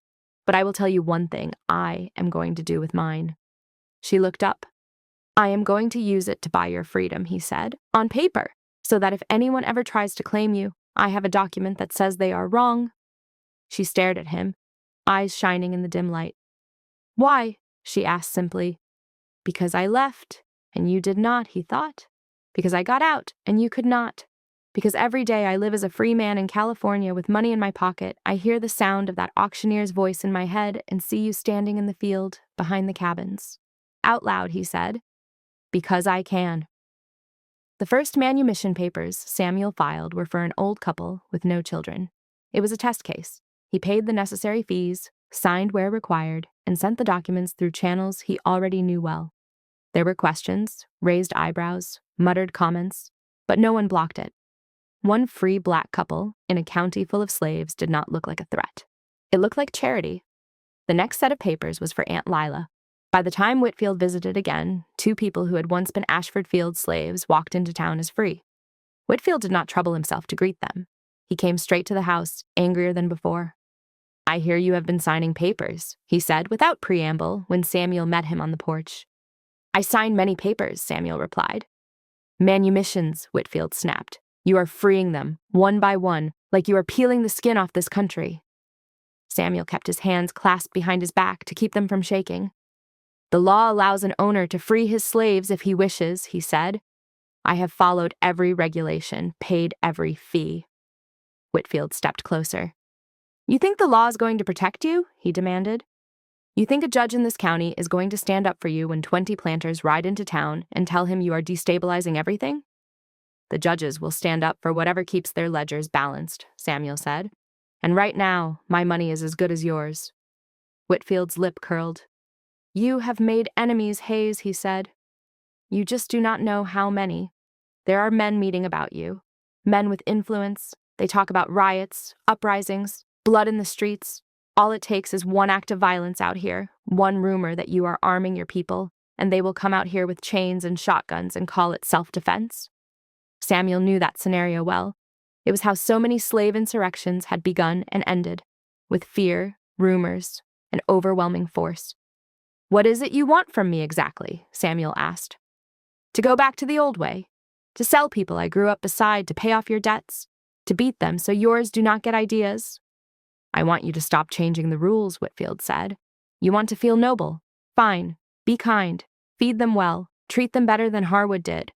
But I will tell you one thing I am going to do with mine." She looked up. "I am going to use it to buy your freedom," he said, "on paper, so that if anyone ever tries to claim you, I have a document that says they are wrong." She stared at him, eyes shining in the dim light. "Why?" she asked simply. "Because I left, and you did not," he thought. "Because I got out, and you could not. Because every day I live as a free man in California with money in my pocket, I hear the sound of that auctioneer's voice in my head and see you standing in the field behind the cabins." Out loud, he said, "Because I can." The first manumission papers Samuel filed were for an old couple with no children. It was a test case. He paid the necessary fees, signed where required, and sent the documents through channels he already knew well. There were questions, raised eyebrows, muttered comments, but no one blocked it. One free black couple in a county full of slaves did not look like a threat. It looked like charity. The next set of papers was for Aunt Lila. By the time Whitfield visited again, two people who had once been Ashford Field slaves walked into town as free. Whitfield did not trouble himself to greet them. He came straight to the house, angrier than before. "I hear you have been signing papers," he said without preamble when Samuel met him on the porch. "I sign many papers," Samuel replied. "Manumissions," Whitfield snapped. "You are freeing them, one by one, like you are peeling the skin off this country." Samuel kept his hands clasped behind his back to keep them from shaking. "The law allows an owner to free his slaves if he wishes," he said. "I have followed every regulation, paid every fee." Whitfield stepped closer. "You think the law is going to protect you?" he demanded. "You think a judge in this county is going to stand up for you when 20 planters ride into town and tell him you are destabilizing everything?" "The judges will stand up for whatever keeps their ledgers balanced," Samuel said. "And right now, my money is as good as yours." Whitfield's lip curled. "You have made enemies, Hayes," he said. "You just do not know how many. There are men meeting about you. Men with influence. They talk about riots, uprisings, blood in the streets. All it takes is one act of violence out here, one rumor that you are arming your people, and they will come out here with chains and shotguns and call it self-defense." Samuel knew that scenario well. It was how so many slave insurrections had begun and ended, with fear, rumors, and overwhelming force. "What is it you want from me exactly?" Samuel asked. "To go back to the old way? To sell people I grew up beside to pay off your debts? To beat them so yours do not get ideas?" "I want you to stop changing the rules," Whitfield said. "You want to feel noble. Fine. Be kind. Feed them well. Treat them better than Harwood did.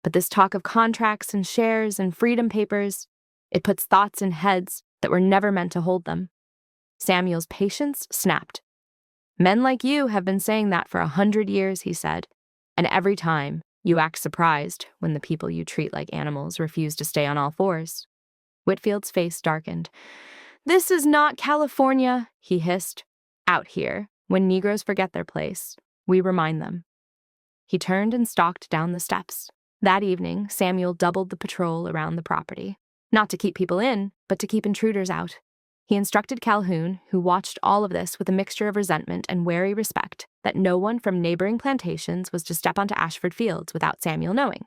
But this talk of contracts and shares and freedom papers, it puts thoughts in heads that were never meant to hold them." Samuel's patience snapped. "Men like you have been saying that for 100 years, he said, and every time you act surprised when the people you treat like animals refuse to stay on all fours." Whitfield's face darkened. "This is not California," he hissed. "Out here, when Negroes forget their place, we remind them." He turned and stalked down the steps. That evening, Samuel doubled the patrol around the property, not to keep people in, but to keep intruders out. He instructed Calhoun, who watched all of this with a mixture of resentment and wary respect, that no one from neighboring plantations was to step onto Ashford Fields without Samuel knowing.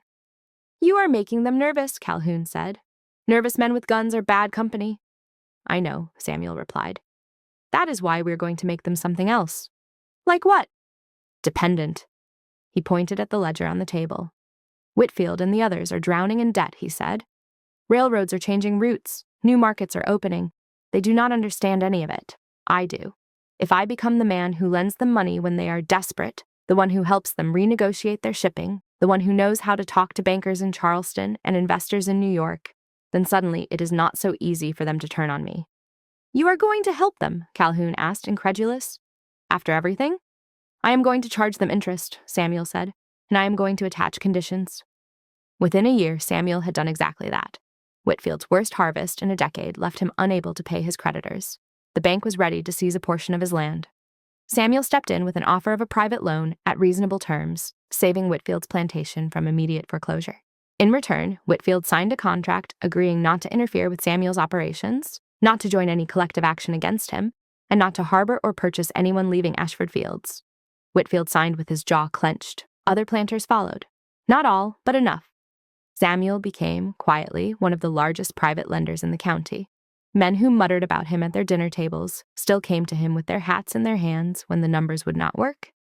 "You are making them nervous," Calhoun said. "Nervous men with guns are bad company." "I know," Samuel replied. "That is why we are going to make them something else." "Like what?" "Dependent." He pointed at the ledger on the table. "Whitfield and the others are drowning in debt," he said. "Railroads are changing routes. New markets are opening. They do not understand any of it. I do. If I become the man who lends them money when they are desperate, the one who helps them renegotiate their shipping, the one who knows how to talk to bankers in Charleston and investors in New York, then suddenly it is not so easy for them to turn on me." "You are going to help them?" Calhoun asked, incredulous. "After everything?" "I am going to charge them interest," Samuel said, "and I am going to attach conditions." Within a year, Samuel had done exactly that. Whitfield's worst harvest in a decade left him unable to pay his creditors. The bank was ready to seize a portion of his land. Samuel stepped in with an offer of a private loan at reasonable terms, saving Whitfield's plantation from immediate foreclosure. In return, Whitfield signed a contract agreeing not to interfere with Samuel's operations, not to join any collective action against him, and not to harbor or purchase anyone leaving Ashford Fields. Whitfield signed with his jaw clenched. Other planters followed. Not all, but enough. Samuel became, quietly, one of the largest private lenders in the county. Men who muttered about him at their dinner tables still came to him with their hats in their hands when the numbers would not work.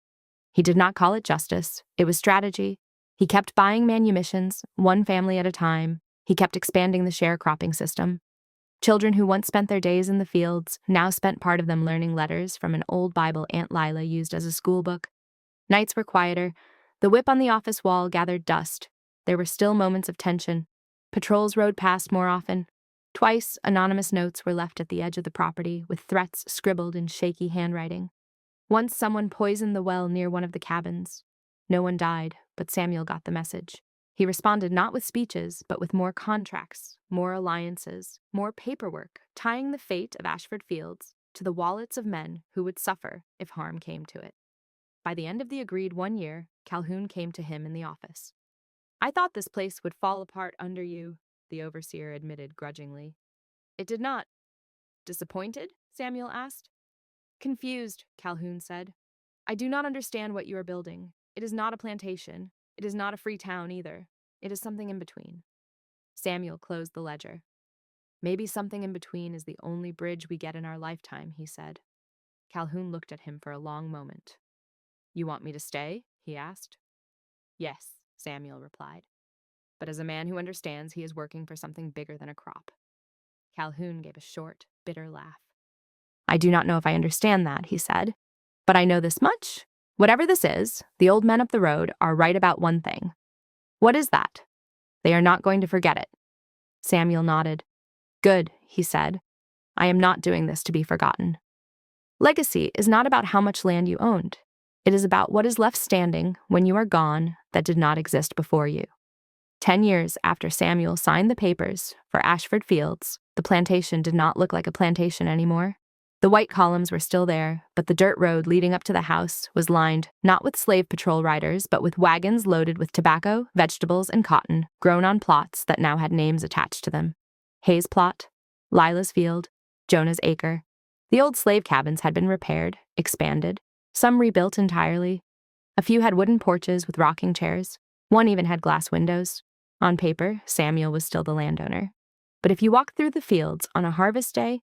He did not call it justice. It was strategy. He kept buying manumissions, one family at a time. He kept expanding the sharecropping system. Children who once spent their days in the fields now spent part of them learning letters from an old Bible Aunt Lila used as a schoolbook. Nights were quieter. The whip on the office wall gathered dust. There were still moments of tension. Patrols rode past more often. Twice, anonymous notes were left at the edge of the property with threats scribbled in shaky handwriting. Once someone poisoned the well near one of the cabins. No one died, but Samuel got the message. He responded not with speeches, but with more contracts, more alliances, more paperwork, tying the fate of Ashford Fields to the wallets of men who would suffer if harm came to it. By the end of the agreed 1 year, Calhoun came to him in the office. "I thought this place would fall apart under you," the overseer admitted grudgingly. "It did not." "Disappointed?" Samuel asked. "Confused," Calhoun said. "I do not understand what you are building. It is not a plantation. It is not a free town either. It is something in between." Samuel closed the ledger. "Maybe something in between is the only bridge we get in our lifetime," he said. Calhoun looked at him for a long moment. "You want me to stay?" he asked. "Yes," Samuel replied. "But as a man who understands, he is working for something bigger than a crop." Calhoun gave a short, bitter laugh. "I do not know if I understand that," he said. "But I know this much. Whatever this is, the old men up the road are right about one thing." "What is that?" "They are not going to forget it." Samuel nodded. "Good," he said. "I am not doing this to be forgotten." Legacy is not about how much land you owned. It is about what is left standing when you are gone that did not exist before you. 10 years after Samuel signed the papers for Ashford Fields, the plantation did not look like a plantation anymore. The white columns were still there, but the dirt road leading up to the house was lined not with slave patrol riders, but with wagons loaded with tobacco, vegetables, and cotton grown on plots that now had names attached to them. Hayes Plot, Lila's Field, Jonah's Acre. The old slave cabins had been repaired, expanded, some rebuilt entirely. A few had wooden porches with rocking chairs. One even had glass windows. On paper, Samuel was still the landowner. But if you walked through the fields on a harvest day,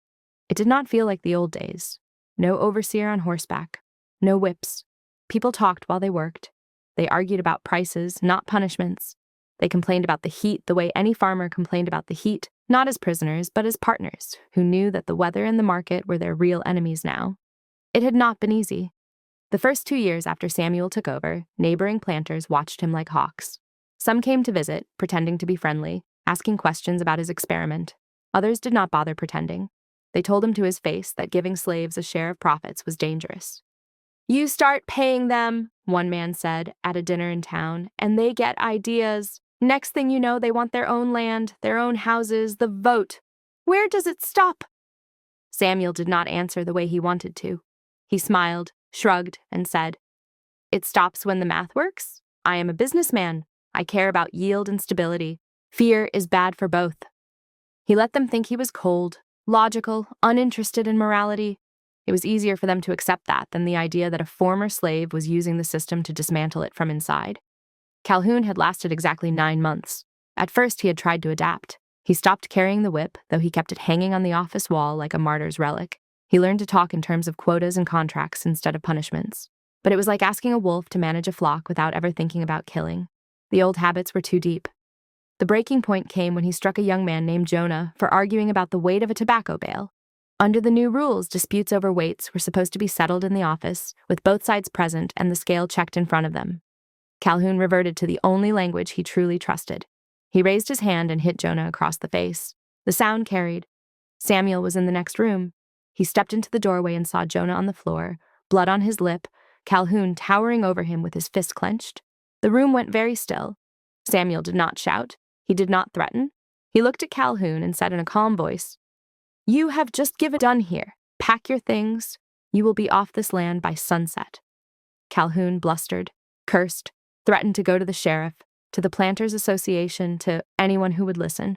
it did not feel like the old days. No overseer on horseback, no whips. People talked while they worked. They argued about prices, not punishments. They complained about the heat the way any farmer complained about the heat, not as prisoners, but as partners who knew that the weather and the market were their real enemies now. It had not been easy. The first 2 years after Samuel took over, neighboring planters watched him like hawks. Some came to visit, pretending to be friendly, asking questions about his experiment. Others did not bother pretending. They told him to his face that giving slaves a share of profits was dangerous. "You start paying them," one man said at a dinner in town, "and they get ideas. Next thing you know, they want their own land, their own houses, the vote. Where does it stop?" Samuel did not answer the way he wanted to. He smiled, shrugged, and said, "It stops when the math works. I am a businessman. I care about yield and stability. Fear is bad for both." He let them think he was cold, logical, uninterested in morality. It was easier for them to accept that than the idea that a former slave was using the system to dismantle it from inside. Calhoun had lasted exactly 9 months. At first, he had tried to adapt. He stopped carrying the whip, though he kept it hanging on the office wall like a martyr's relic. He learned to talk in terms of quotas and contracts instead of punishments. But it was like asking a wolf to manage a flock without ever thinking about killing. The old habits were too deep. The breaking point came when he struck a young man named Jonah for arguing about the weight of a tobacco bale. Under the new rules, disputes over weights were supposed to be settled in the office, with both sides present and the scale checked in front of them. Calhoun reverted to the only language he truly trusted. He raised his hand and hit Jonah across the face. The sound carried. Samuel was in the next room. He stepped into the doorway and saw Jonah on the floor, blood on his lip, Calhoun towering over him with his fist clenched. The room went very still. Samuel did not shout. He did not threaten. He looked at Calhoun and said in a calm voice, "You have just given done here. Pack your things. You will be off this land by sunset." Calhoun blustered, cursed, threatened to go to the sheriff, to the Planters Association, to anyone who would listen.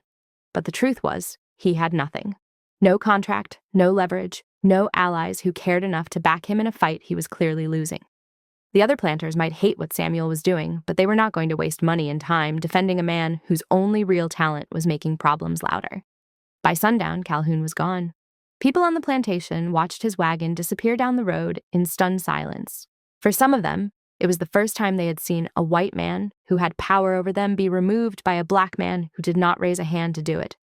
But the truth was, he had nothing. No contract, no leverage, no allies who cared enough to back him in a fight he was clearly losing. The other planters might hate what Samuel was doing, but they were not going to waste money and time defending a man whose only real talent was making problems louder. By sundown, Calhoun was gone. People on the plantation watched his wagon disappear down the road in stunned silence. For some of them, it was the first time they had seen a white man who had power over them be removed by a black man who did not raise a hand to do it.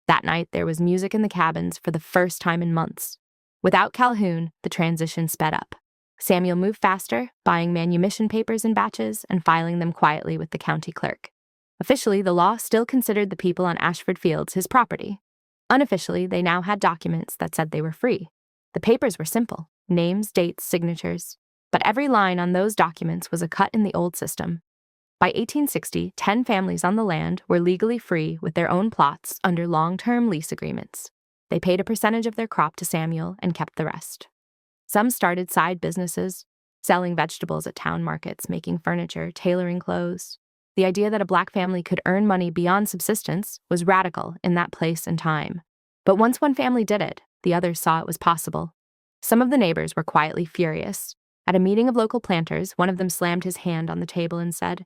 That night, there was music in the cabins for the first time in months. Without Calhoun, the transition sped up. Samuel moved faster, buying manumission papers in batches and filing them quietly with the county clerk. Officially, the law still considered the people on Ashford Fields his property. Unofficially, they now had documents that said they were free. The papers were simple: names, dates, signatures. But every line on those documents was a cut in the old system. By 1860, 10 families on the land were legally free with their own plots under long-term lease agreements. They paid a percentage of their crop to Samuel and kept the rest. Some started side businesses, selling vegetables at town markets, making furniture, tailoring clothes. The idea that a black family could earn money beyond subsistence was radical in that place and time. But once one family did it, the others saw it was possible. Some of the neighbors were quietly furious. At a meeting of local planters, one of them slammed his hand on the table and said,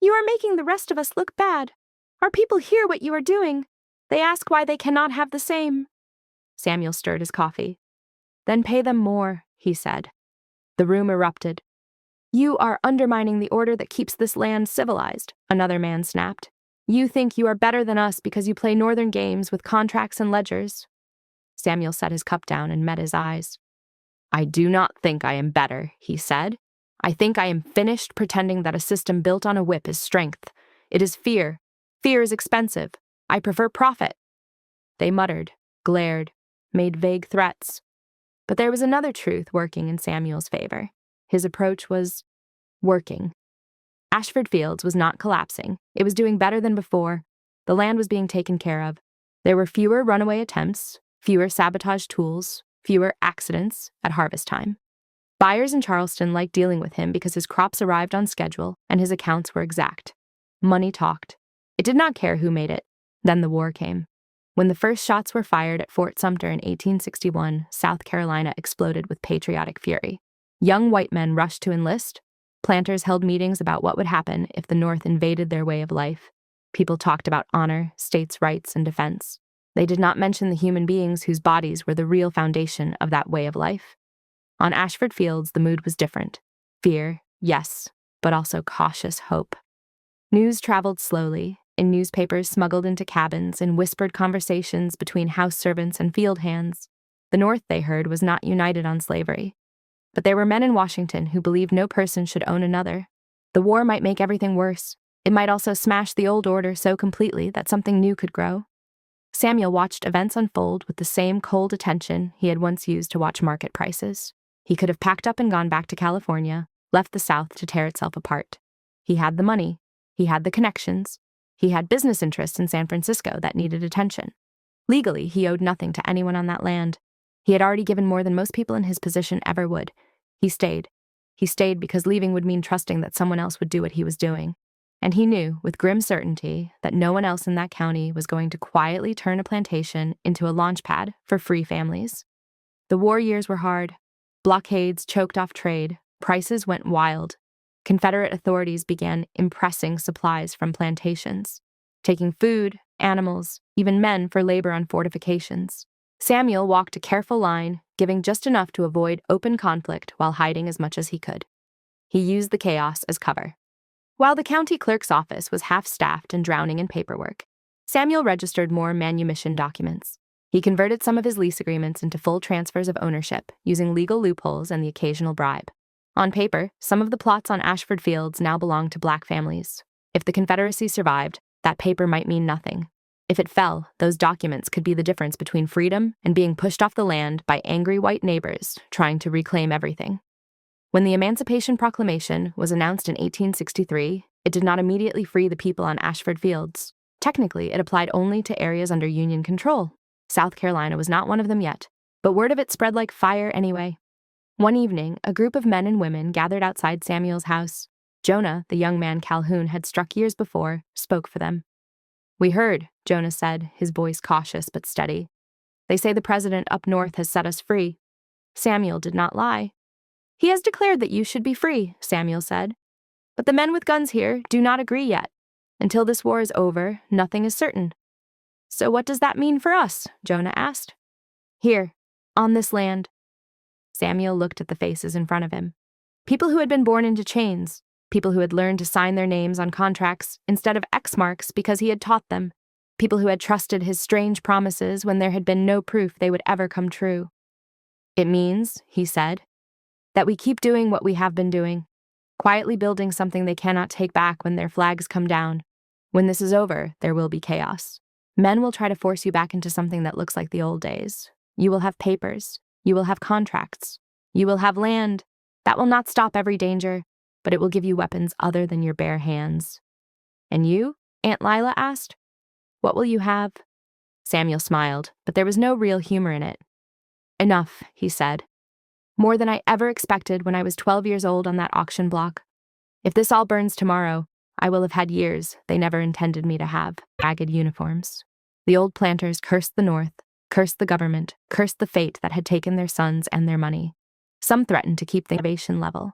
"You are making the rest of us look bad. Our people hear what you are doing. They ask why they cannot have the same." Samuel stirred his coffee. "Then pay them more," he said. The room erupted. "You are undermining the order that keeps this land civilized," another man snapped. "You think you are better than us because you play northern games with contracts and ledgers." Samuel set his cup down and met his eyes. "I do not think I am better," he said. "I think I am finished pretending that a system built on a whip is strength. It is fear. Fear is expensive. I prefer profit." They muttered, glared, made vague threats. But there was another truth working in Samuel's favor. His approach was working. Ashford Fields was not collapsing. It was doing better than before. The land was being taken care of. There were fewer runaway attempts, fewer sabotage tools, fewer accidents at harvest time. Buyers in Charleston liked dealing with him because his crops arrived on schedule and his accounts were exact. Money talked. It did not care who made it. Then the war came. When the first shots were fired at Fort Sumter in 1861, South Carolina exploded with patriotic fury. Young white men rushed to enlist. Planters held meetings about what would happen if the North invaded their way of life. People talked about honor, states' rights, and defense. They did not mention the human beings whose bodies were the real foundation of that way of life. On Ashford Fields, the mood was different. Fear, yes, but also cautious hope. News traveled slowly, in newspapers smuggled into cabins, in whispered conversations between house servants and field hands. The North, they heard, was not united on slavery. But there were men in Washington who believed no person should own another. The war might make everything worse. It might also smash the old order so completely that something new could grow. Samuel watched events unfold with the same cold attention he had once used to watch market prices. He could have packed up and gone back to California, left the South to tear itself apart. He had the money. He had the connections. He had business interests in San Francisco that needed attention. Legally, he owed nothing to anyone on that land. He had already given more than most people in his position ever would. He stayed. He stayed because leaving would mean trusting that someone else would do what he was doing. And he knew, with grim certainty, that no one else in that county was going to quietly turn a plantation into a launch pad for free families. The war years were hard. Blockades choked off trade. Prices went wild. Confederate authorities began impressing supplies from plantations, taking food, animals, even men for labor on fortifications. Samuel walked a careful line, giving just enough to avoid open conflict while hiding as much as he could. He used the chaos as cover. While the county clerk's office was half-staffed and drowning in paperwork, Samuel registered more manumission documents. He converted some of his lease agreements into full transfers of ownership, using legal loopholes and the occasional bribe. On paper, some of the plots on Ashford Fields now belonged to black families. If the Confederacy survived, that paper might mean nothing. If it fell, those documents could be the difference between freedom and being pushed off the land by angry white neighbors trying to reclaim everything. When the Emancipation Proclamation was announced in 1863, it did not immediately free the people on Ashford Fields. Technically, it applied only to areas under Union control. South Carolina was not one of them yet, but word of it spread like fire anyway. One evening, a group of men and women gathered outside Samuel's house. Jonah, the young man Calhoun had struck years before, spoke for them. "We heard," Jonah said, his voice cautious but steady. "They say the president up north has set us free." Samuel did not lie. "He has declared that you should be free," Samuel said. "But the men with guns here do not agree yet. Until this war is over, nothing is certain." "So what does that mean for us?" Jonah asked. "Here, on this land." Samuel looked at the faces in front of him. People who had been born into chains, people who had learned to sign their names on contracts instead of X marks because he had taught them, people who had trusted his strange promises when there had been no proof they would ever come true. "It means," he said, "that we keep doing what we have been doing, quietly building something they cannot take back when their flags come down. When this is over, there will be chaos. Men will try to force you back into something that looks like the old days. You will have papers. You will have contracts. You will have land. That will not stop every danger. but it will give you weapons other than your bare hands. And you? Aunt Lila asked. What will you have? Samuel smiled, but there was no real humor in it. Enough, he said. More than I ever expected when I was 12 years old on that auction block. If this all burns tomorrow, I will have had years they never intended me to have. Ragged uniforms. The old planters cursed the North, cursed the government, cursed the fate that had taken their sons and their money. Some threatened to keep the innovation level.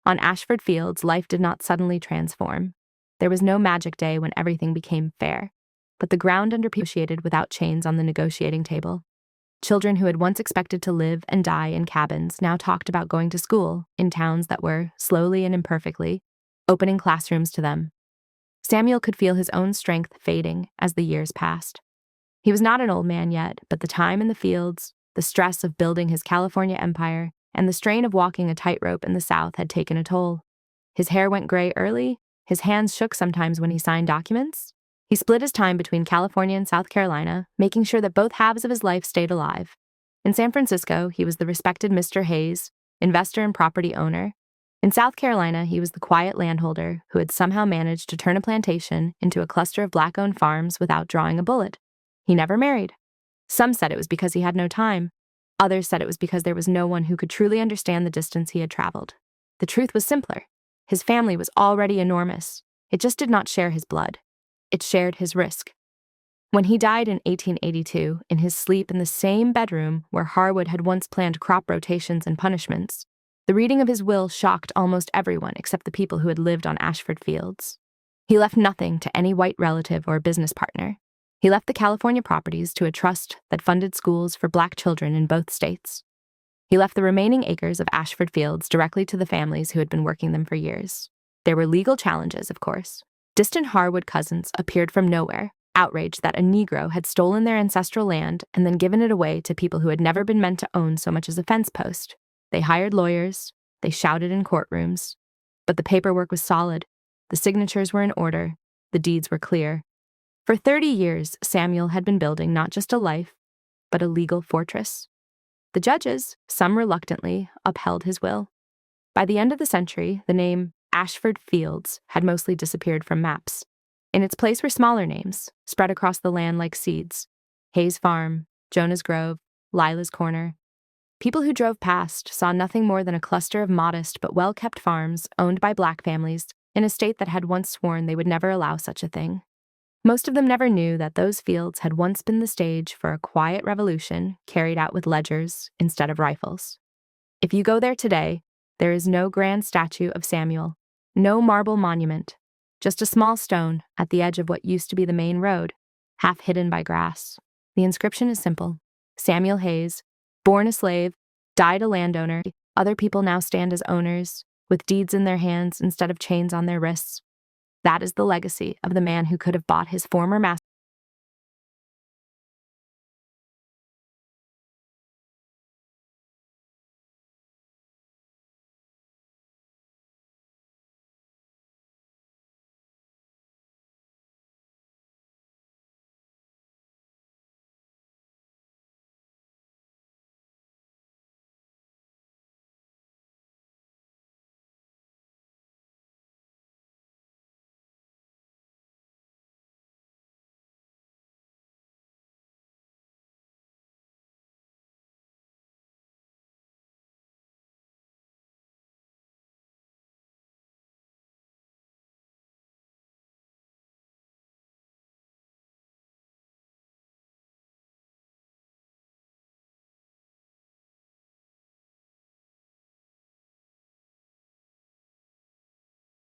On Ashford Fields, life did not suddenly transform. There was no magic day when everything became fair, but the ground under negotiated without chains on the negotiating table. Children who had once expected to live and die in cabins now talked about going to school in towns that were, slowly and imperfectly, opening classrooms to them. Samuel could feel his own strength fading as the years passed. He was not an old man yet, but the time in the fields, the stress of building his California empire, and the strain of walking a tightrope in the South had taken a toll. His hair went gray early, his hands shook sometimes when he signed documents. He split his time between California and South Carolina, making sure that both halves of his life stayed alive. In San Francisco, he was the respected Mr. Hayes, investor and property owner. In South Carolina, he was the quiet landholder who had somehow managed to turn a plantation into a cluster of black-owned farms without drawing a bullet. He never married. Some said it was because he had no time. Others said it was because there was no one who could truly understand the distance he had traveled. The truth was simpler. His family was already enormous. It just did not share his blood. It shared his risk. When he died in 1882, in his sleep in the same bedroom where Harwood had once planned crop rotations and punishments, the reading of his will shocked almost everyone except the people who had lived on Ashford Fields. He left nothing to any white relative or business partner. He left the California properties to a trust that funded schools for black children in both states. He left the remaining acres of Ashford Fields directly to the families who had been working them for years. There were legal challenges, of course. Distant Harwood cousins appeared from nowhere, outraged that a Negro had stolen their ancestral land and then given it away to people who had never been meant to own so much as a fence post. They hired lawyers, they shouted in courtrooms. But the paperwork was solid, the signatures were in order, the deeds were clear. For 30 years, Samuel had been building not just a life, but a legal fortress. The judges, some reluctantly, upheld his will. By the end of the century, the name Ashford Fields had mostly disappeared from maps. In its place were smaller names, spread across the land like seeds. Hayes Farm, Jonah's Grove, Lila's Corner. People who drove past saw nothing more than a cluster of modest but well-kept farms owned by black families in a state that had once sworn they would never allow such a thing. Most of them never knew that those fields had once been the stage for a quiet revolution carried out with ledgers instead of rifles. If you go there today, there is no grand statue of Samuel, no marble monument, just a small stone at the edge of what used to be the main road, half hidden by grass. The inscription is simple. Samuel Hayes, born a slave, died a landowner. Other people now stand as owners, with deeds in their hands instead of chains on their wrists. That is the legacy of the man who could have bought his former master